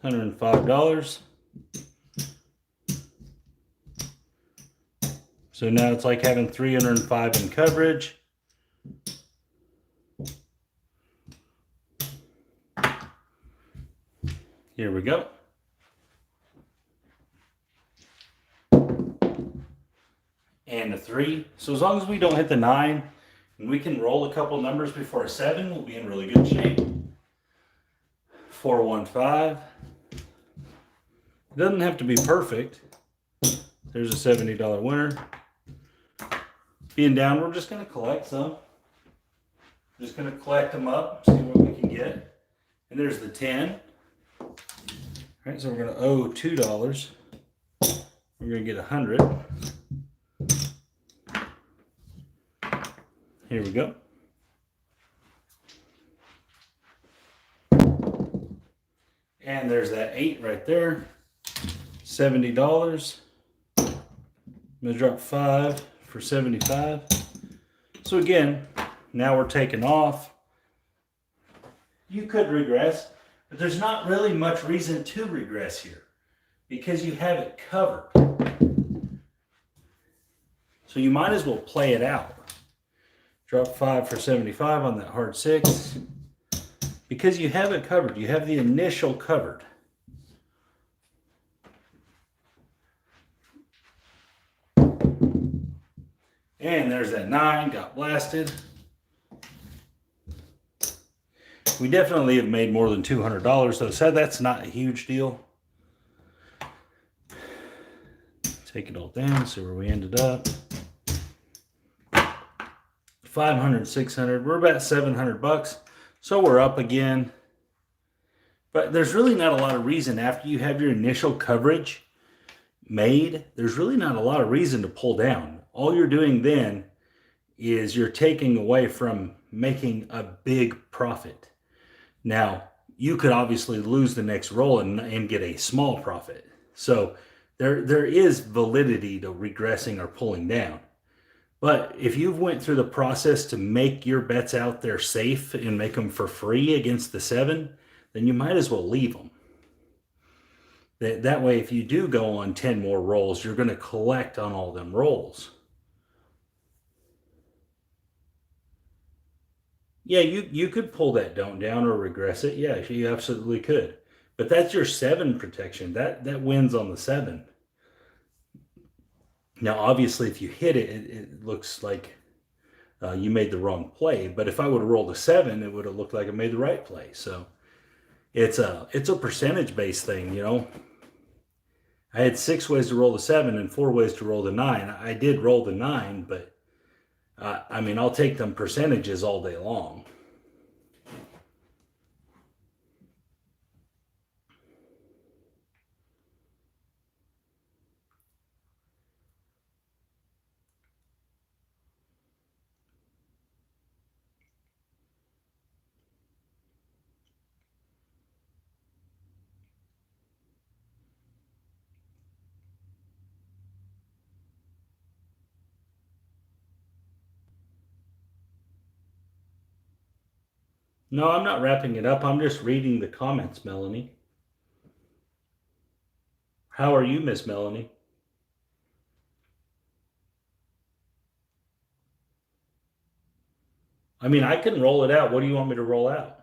$105. So now it's like having 305 in coverage. Here we go. And a 3. So as long as we don't hit the 9, and we can roll a couple numbers before a 7, we'll be in really good shape. 415. It doesn't have to be perfect. There's a $70 winner. Being down, we're just going to collect some. Just going to collect them up, see what we can get. And there's the 10. All right, so we're going to owe $2. We're going to get 100. Here we go. And there's that 8 right there. $70. I'm going to drop 5 for 75. So again, now we're taking off. You could regress, but there's not really much reason to regress here because you have it covered. So you might as well play it out. Drop 5 for 75 on that hard 6. Because you have it covered. You have the initial covered. And there's that 9. Got blasted. We definitely have made more than $200 though. So that's not a huge deal. Take it all down. See where we ended up. 500, 600. We're about $700. So we're up again. But there's really not a lot of reason after you have your initial coverage made, there's really not a lot of reason to pull down. All you're doing then is you're taking away from making a big profit. Now, you could obviously lose the next roll and get a small profit. So there is validity to regressing or pulling down. But if you've went through the process to make your bets out there safe and make them for free against the 7, then you might as well leave them. That way, if you do go on 10 more rolls, you're going to collect on all them rolls. Yeah, you could pull that don't down or regress it. Yeah, you absolutely could. But that's your 7 protection. That wins on the 7. Now, obviously, if you hit it, it looks like you made the wrong play. But if I would have rolled a 7, it would have looked like I made the right play. So it's a percentage based thing, you know. I had 6 ways to roll the 7 and 4 ways to roll the 9. I did roll the 9, but I mean, I'll take them percentages all day long. No, I'm not wrapping it up. I'm just reading the comments, Melanie. How are you, Miss Melanie? I mean, I can roll it out. What do you want me to roll out?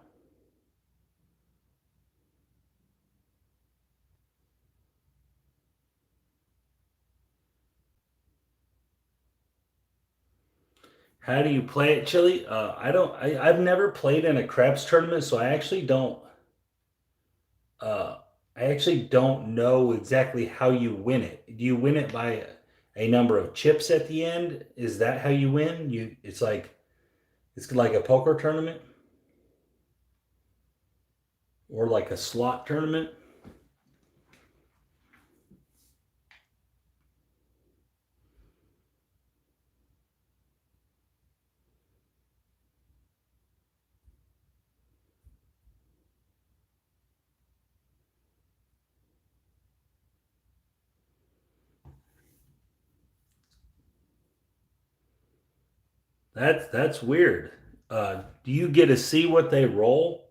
How do you play it, Chili? I don't. I've never played in a craps tournament, so I actually don't. Uh, I actually don't know exactly how you win it. Do you win it by a number of chips at the end? Is that how you win? It's like a poker tournament or like a slot tournament. That's weird. Do you get to see what they roll?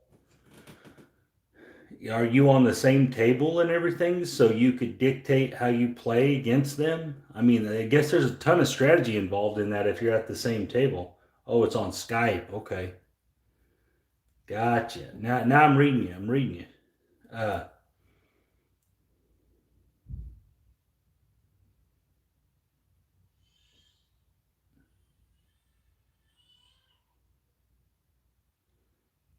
Are you on the same table and everything so you could dictate how you play against them? I mean, I guess there's a ton of strategy involved in that if you're at the same table. Oh, it's on Skype. Okay. Gotcha. Now I'm reading you. I'm reading you. Uh,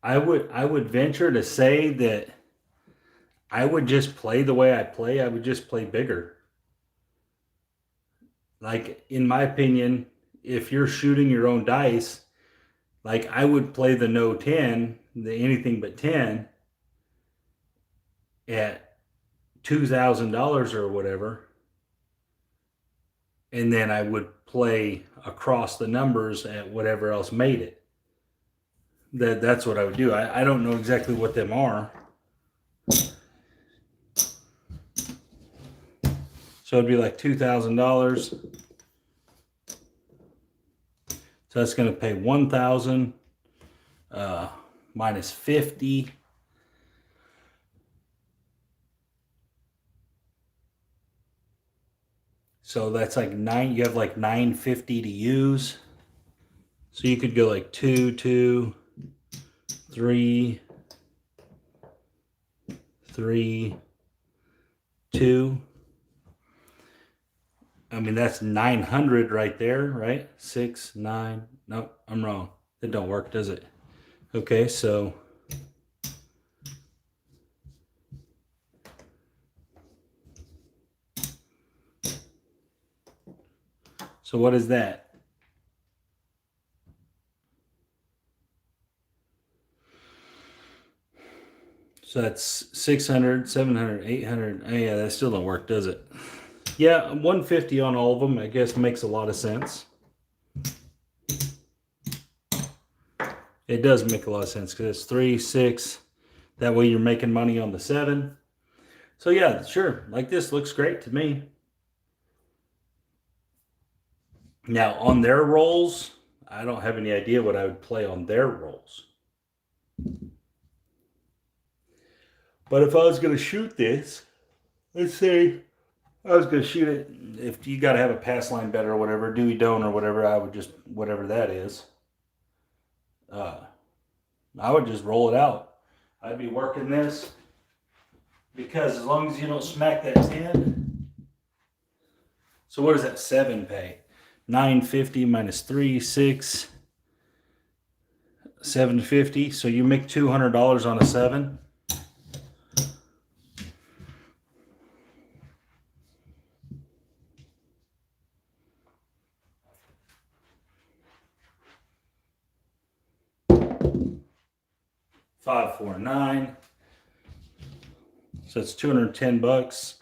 I would venture to say that I would just play the way I play. I would just play bigger. Like in my opinion, if you're shooting your own dice, like I would play the no 10, the anything but 10 at $2,000 or whatever, and then I would play across the numbers at whatever else made it. That's what I would do. I don't know exactly what them are. So it'd be like $2,000. So that's going to pay 1,000 minus 50. So that's like you have like 950 to use. So you could go like 2, 2, 3, 3, 2. I mean, that's 900 right there, right? 6, 9. No, I'm wrong. It don't work, does it? Okay, so what is that? So that's 600, 700, 800. Oh, yeah, that still don't work, does it? Yeah, 150 on all of them, I guess, makes a lot of sense. It does make a lot of sense because it's 3, 6. That way you're making money on the 7. So yeah, sure. Like this looks great to me. Now on their rolls, I don't have any idea what I would play on their rolls. But if I was going to shoot this, let's say I was going to shoot it, if you got to have a pass line bet or whatever, Dewey Don't or whatever, I would just, whatever that is, I would just roll it out. I'd be working this because as long as you don't smack that 10. So what does that 7 pay? 950 minus 3, 6, 750. So you make $200 on a 7. $549. So it's $210.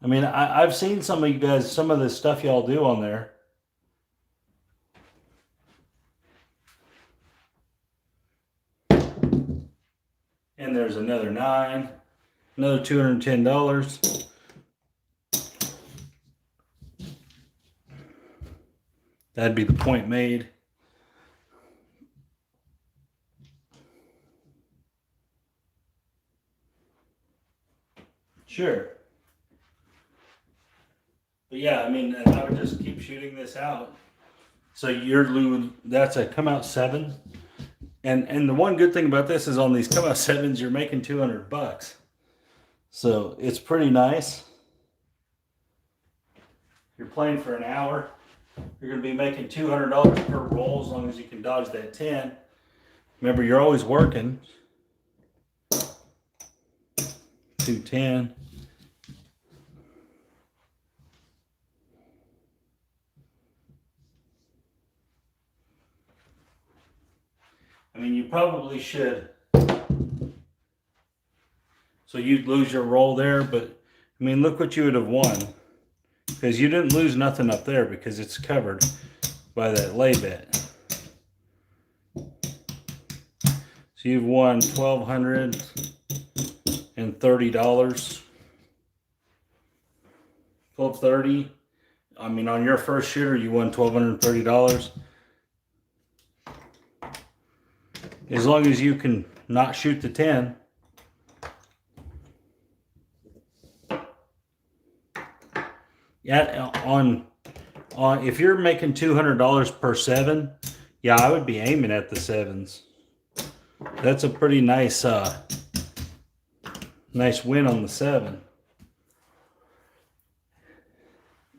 I mean, I've seen some of you guys, some of the stuff y'all do on there. And there's another 9, another $210. That'd be the point made. Sure. But yeah, I mean, I would just keep shooting this out. So you're that's a come out 7. And the one good thing about this is on these come out 7s, you're making $200. So it's pretty nice. You're playing for an hour. You're going to be making $200 per roll as long as you can dodge that 10. Remember, you're always working. 210. I mean, you probably should. So you'd lose your roll there, but I mean, look what you would have won. Because you didn't lose nothing up there because it's covered by that lay bet. So you've won $1,230. $1,230. I mean, on your first shooter, you won $1,230. As long as you can not shoot the 10. Yeah, on if you're making $200 per 7, yeah, I would be aiming at the 7s. That's a pretty nice nice win on the 7.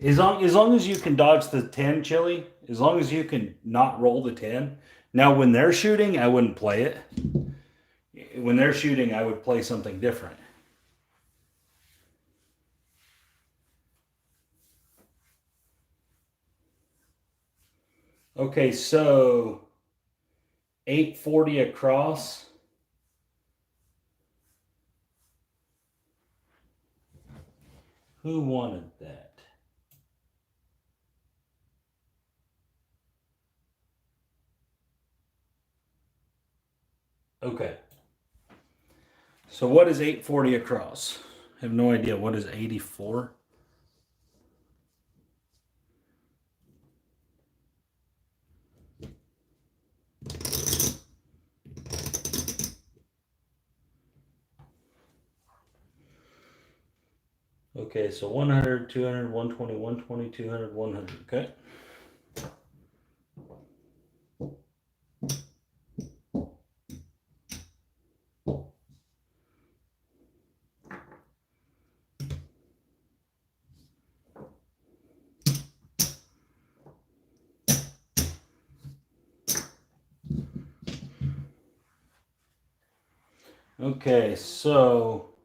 As long as you can dodge the 10, Chili, as long as you can not roll the 10. Now, when they're shooting, I wouldn't play it. When they're shooting, I would play something different. Okay, so 840 across. Who wanted that? Okay. So what is 840 across? I have no idea. What is 84? Okay, so 100, 200, 120, 120, 200, 100. Okay. Okay, so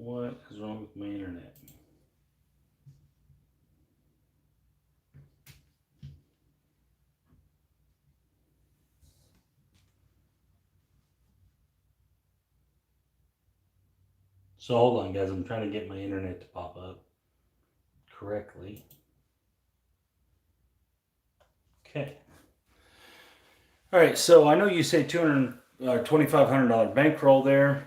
What is wrong with my internet? So hold on, guys. I'm trying to get my internet to pop up correctly. Okay. All right. So I know you say $2,500 bankroll there.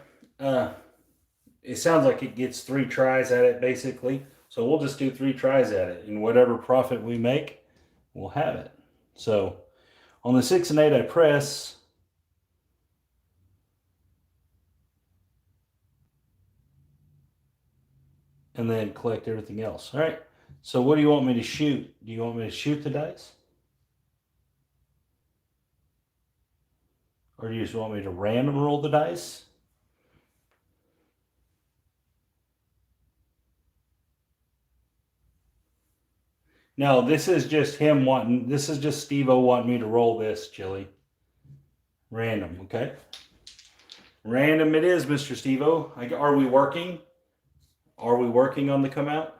It sounds like it gets 3 tries at it, basically. So we'll just do 3 tries at it, and whatever profit we make, we'll have it. So on the 6 and 8, I press. And then collect everything else. All right. So what do you want me to shoot? Do you want me to shoot the dice? Or do you just want me to random roll the dice? No, this is just him wanting, this is just Steve-O wanting me to roll this, Chili. Random, okay? Random it is, Mr. Steve-O. Are we working? Are we working on the come out?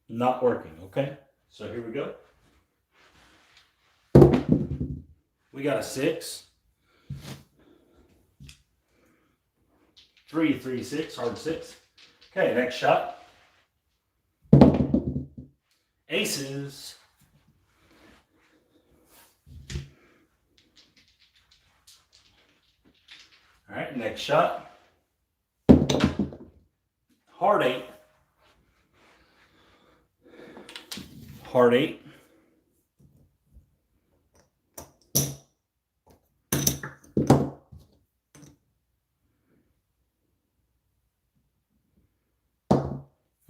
Not working, okay? So here we go. We got a 6. 3, 3, 6, hard 6. Okay, next shot. Aces. All right, next shot. Hard 8. Hard 8.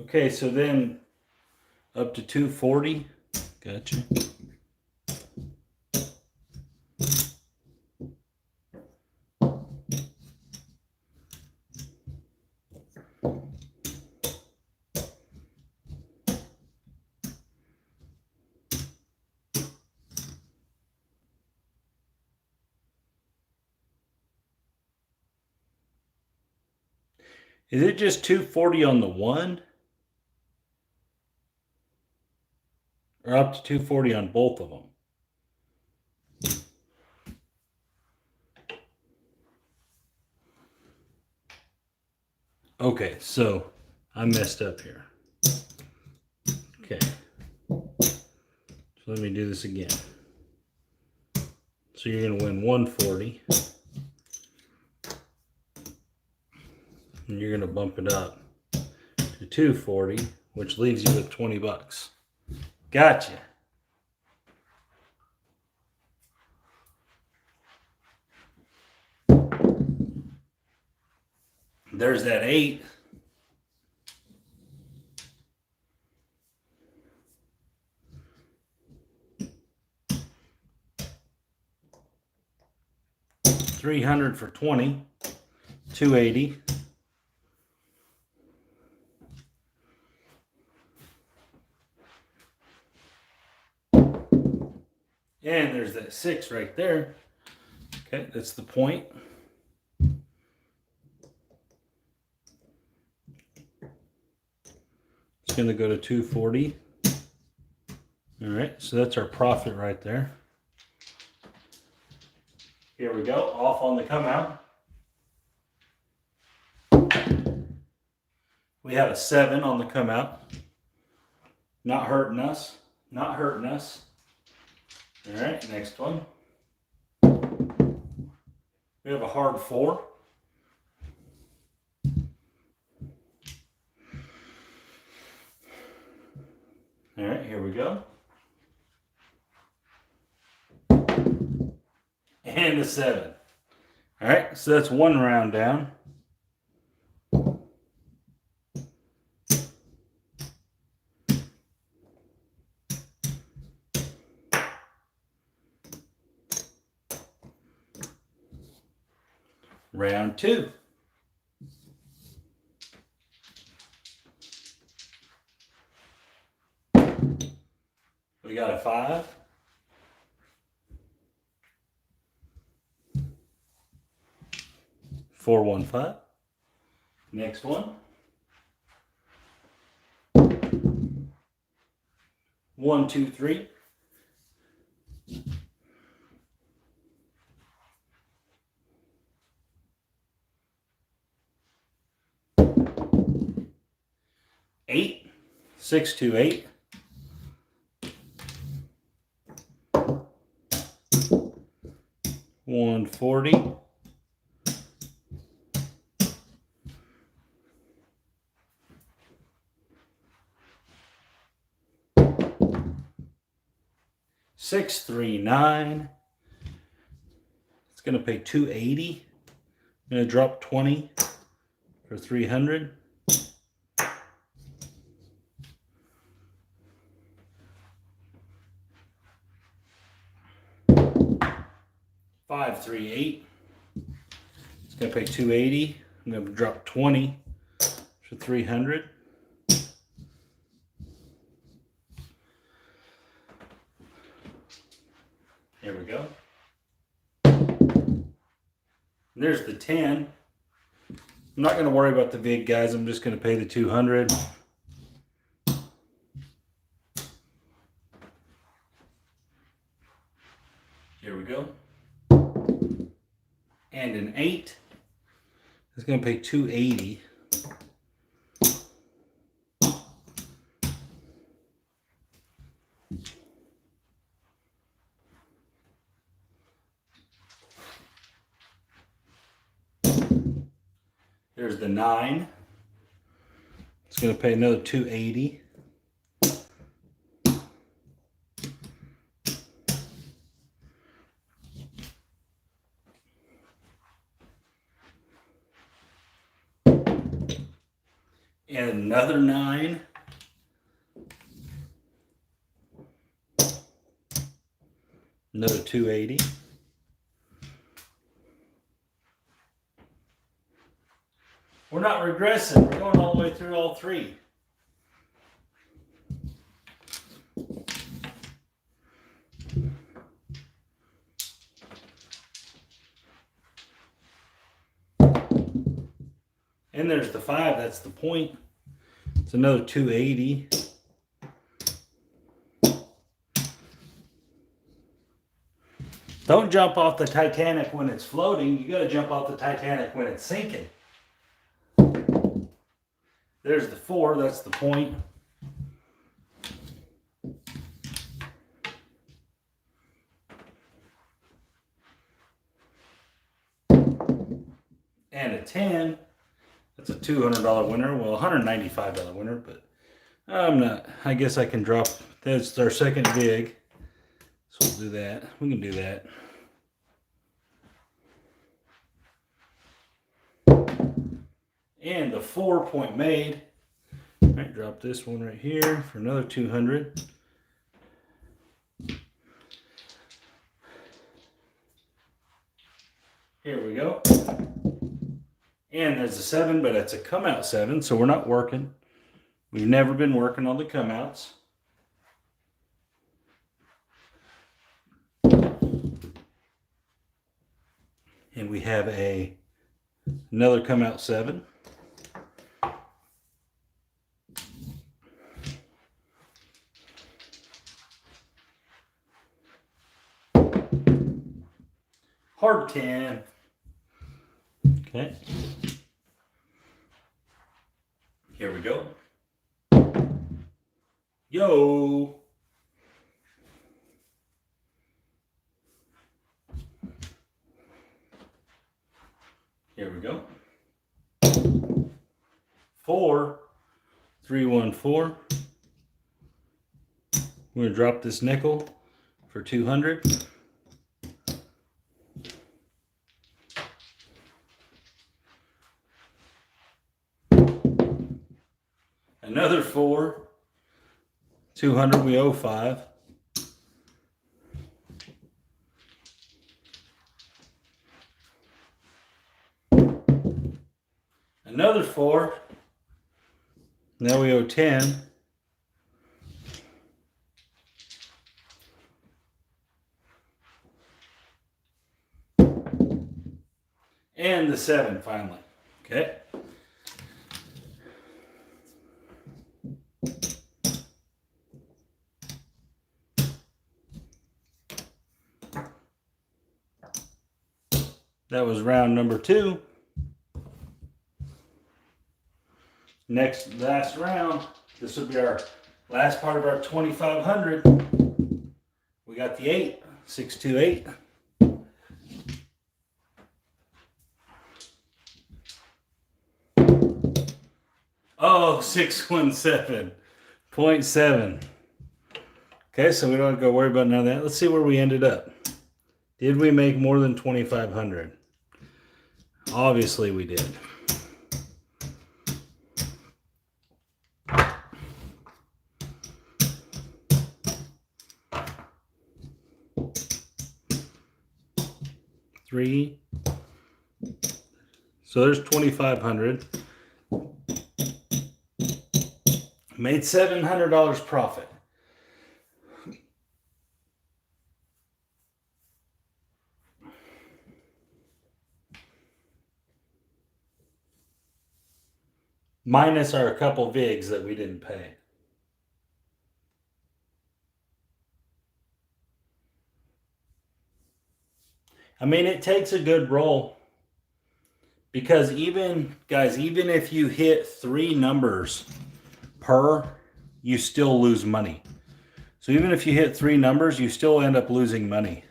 Okay, so then up to 240. Gotcha. Is it just 240 on the 1? Or up to 240 on both of them? Okay, so I messed up here. Okay. So let me do this again. So you're going to win 140. And you're going to bump it up to 240, which leaves you with 20 bucks. Gotcha. There's that 8. $300 for 20. 280. And there's that 6 right there. Okay, that's the point. It's going to go to 240. All right, so that's our profit right there. Here we go, off on the come out. We have a 7 on the come out. Not hurting us. Not hurting us. All right, next one. We have a hard 4. All right, here we go. And a 7. All right, so that's one round down. Round 2. We got a 5. Four, 1, 5. Next one. 1, 2, 3. Eight, 6, 2, 8. 140. 6, 3, 9. It's going to pay 280. I'm going to drop 20 for 300. 5, 3, 8. It's going to pay 280. I'm going to drop 20 for 300. There we go. There's the 10. I'm not going to worry about the VIG, guys. I'm just going to pay the 200. Here we go. And an 8. It's going to pay 280. There's the 9. It's going to pay another 280. And another 9. Another 280. We're not regressing. We're going all the way through all 3. And there's the 5. That's the point. It's another 280. Don't jump off the Titanic when it's floating. You got to jump off the Titanic when it's sinking. There's the 4. That's the point. And a 10. That's a $200 winner. Well, $195 winner, but I'm not. I guess I can drop. That's our second VIG. So we'll do that. We can do that. And the 4 point made. All right, drop this one right here for another 200. Here we go. And there's a 7, but it's a come out 7, so we're not working. We've never been working on the come outs. And we have another come out 7. Hard 10. Okay. Here we go. Yo. Here we go. 4, 3, 1, 4. We're gonna drop this nickel for 200. Another 4, 200. We owe 5. Another 4. Now we owe 10. And the 7 finally. Okay. That was round number 2. Last round, this will be our last part of our 2,500. We got the 8, 628. Oh, 617.7. Okay, so we don't have to go worry about none of that. Let's see where we ended up. Did we make more than 2,500? Obviously we did. Three. So there's 2,500. Made $700 profit. Minus our couple VIGs that we didn't pay. I mean, it takes a good roll. Because even, guys, even if you hit 3 numbers per, you still lose money. So even if you hit 3 numbers, you still end up losing money.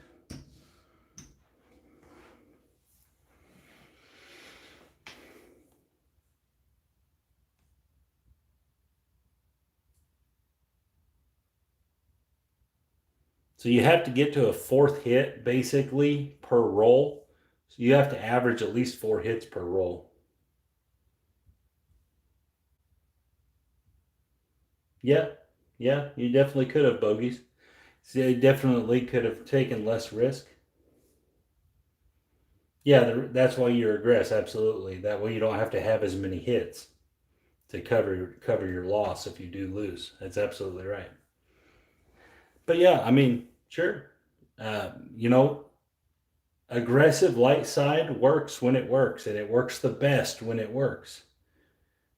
So you have to get to a 4th hit, basically, per roll. So you have to average at least 4 hits per roll. Yeah, you definitely could have bogeys. So you definitely could have taken less risk. Yeah, that's why you regress, absolutely. That way you don't have to have as many hits to cover your loss if you do lose. That's absolutely right. But yeah, I mean, sure. You know, aggressive light side works when it works, and it works the best when it works.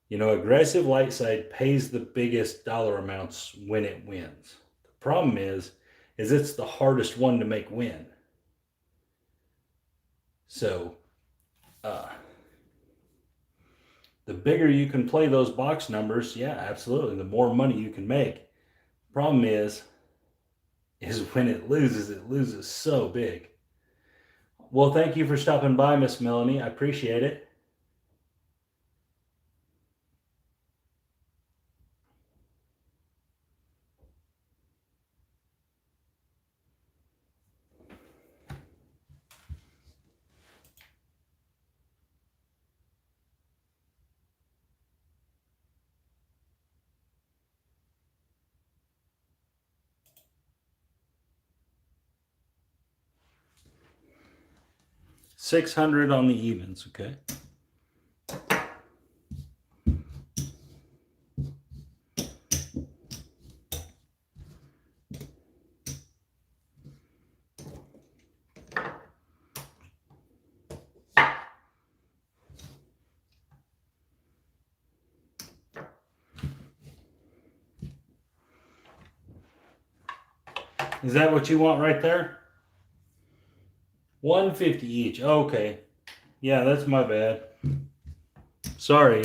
You know, aggressive light side pays the biggest dollar amounts when it wins. The problem is it's the hardest one to make win. So, the bigger you can play those box numbers, yeah, absolutely, the more money you can make. Problem is when it loses so big. Well, thank you for stopping by, Miss Melanie. I appreciate it. $600 on the evens, okay? Is that what you want right there? 150 each. Okay. Yeah, that's my bad. Sorry.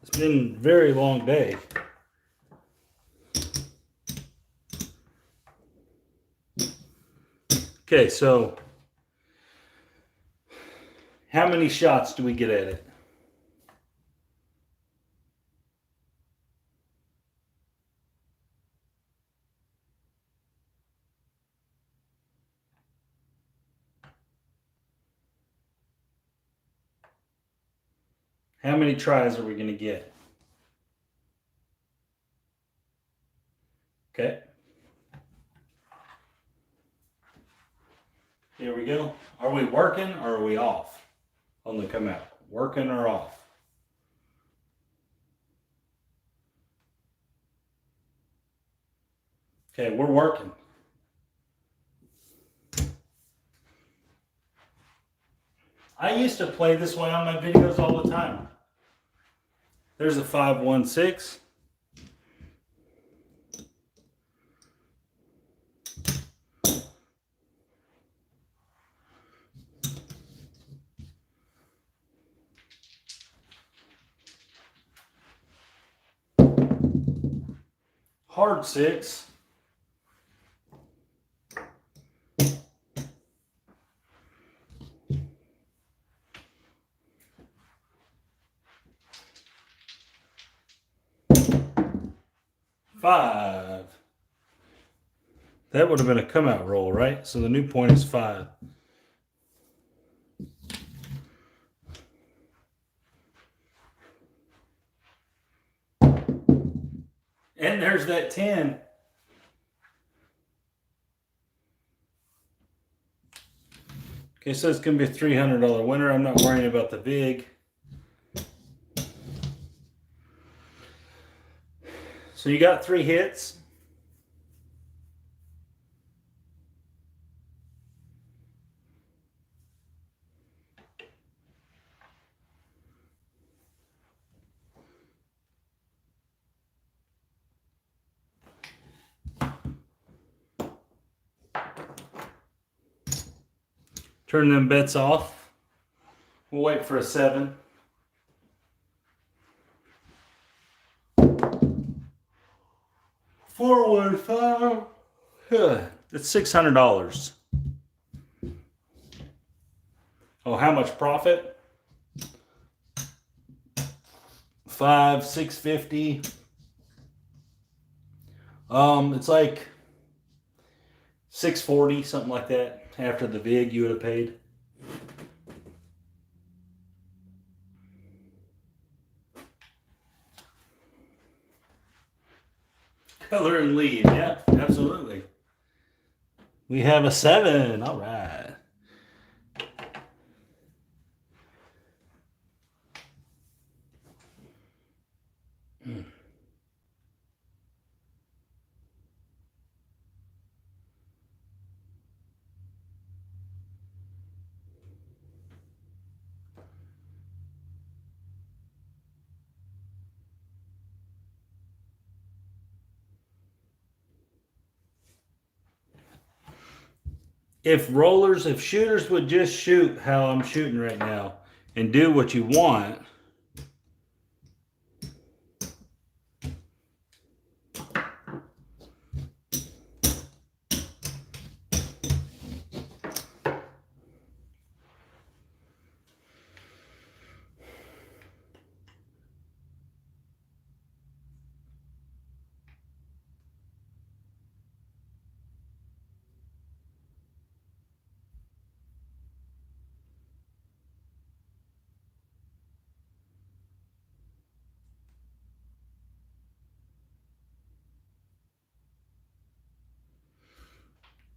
It's been a very long day. Okay, so how many shots do we get at it? How many tries are we going to get? Okay. Here we go. Are we working or are we off on the come out? Working or off? Okay, we're working. I used to play this way on my videos all the time. There's a 516. Hard 6. Five. That would have been a come out roll, right? So the new point is 5. And there's that 10. Okay, so it's going to be a $300 winner. I'm not worrying about the vig. So you got 3 hits. Turn them bets off. We'll wait for a 7. Forward 5. That's $600. Oh, how much profit? 650. It's like 640, something like that. After the vig, you would have paid. Color and lead, yeah, absolutely. We have a 7. All right. If shooters would just shoot how I'm shooting right now and do what you want,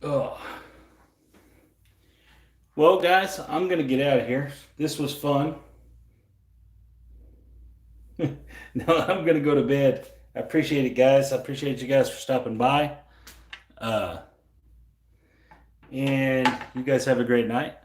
oh. Well, guys, I'm going to get out of here. This was fun. No, I'm going to go to bed. I appreciate it, guys. I appreciate you guys for stopping by. And you guys have a great night.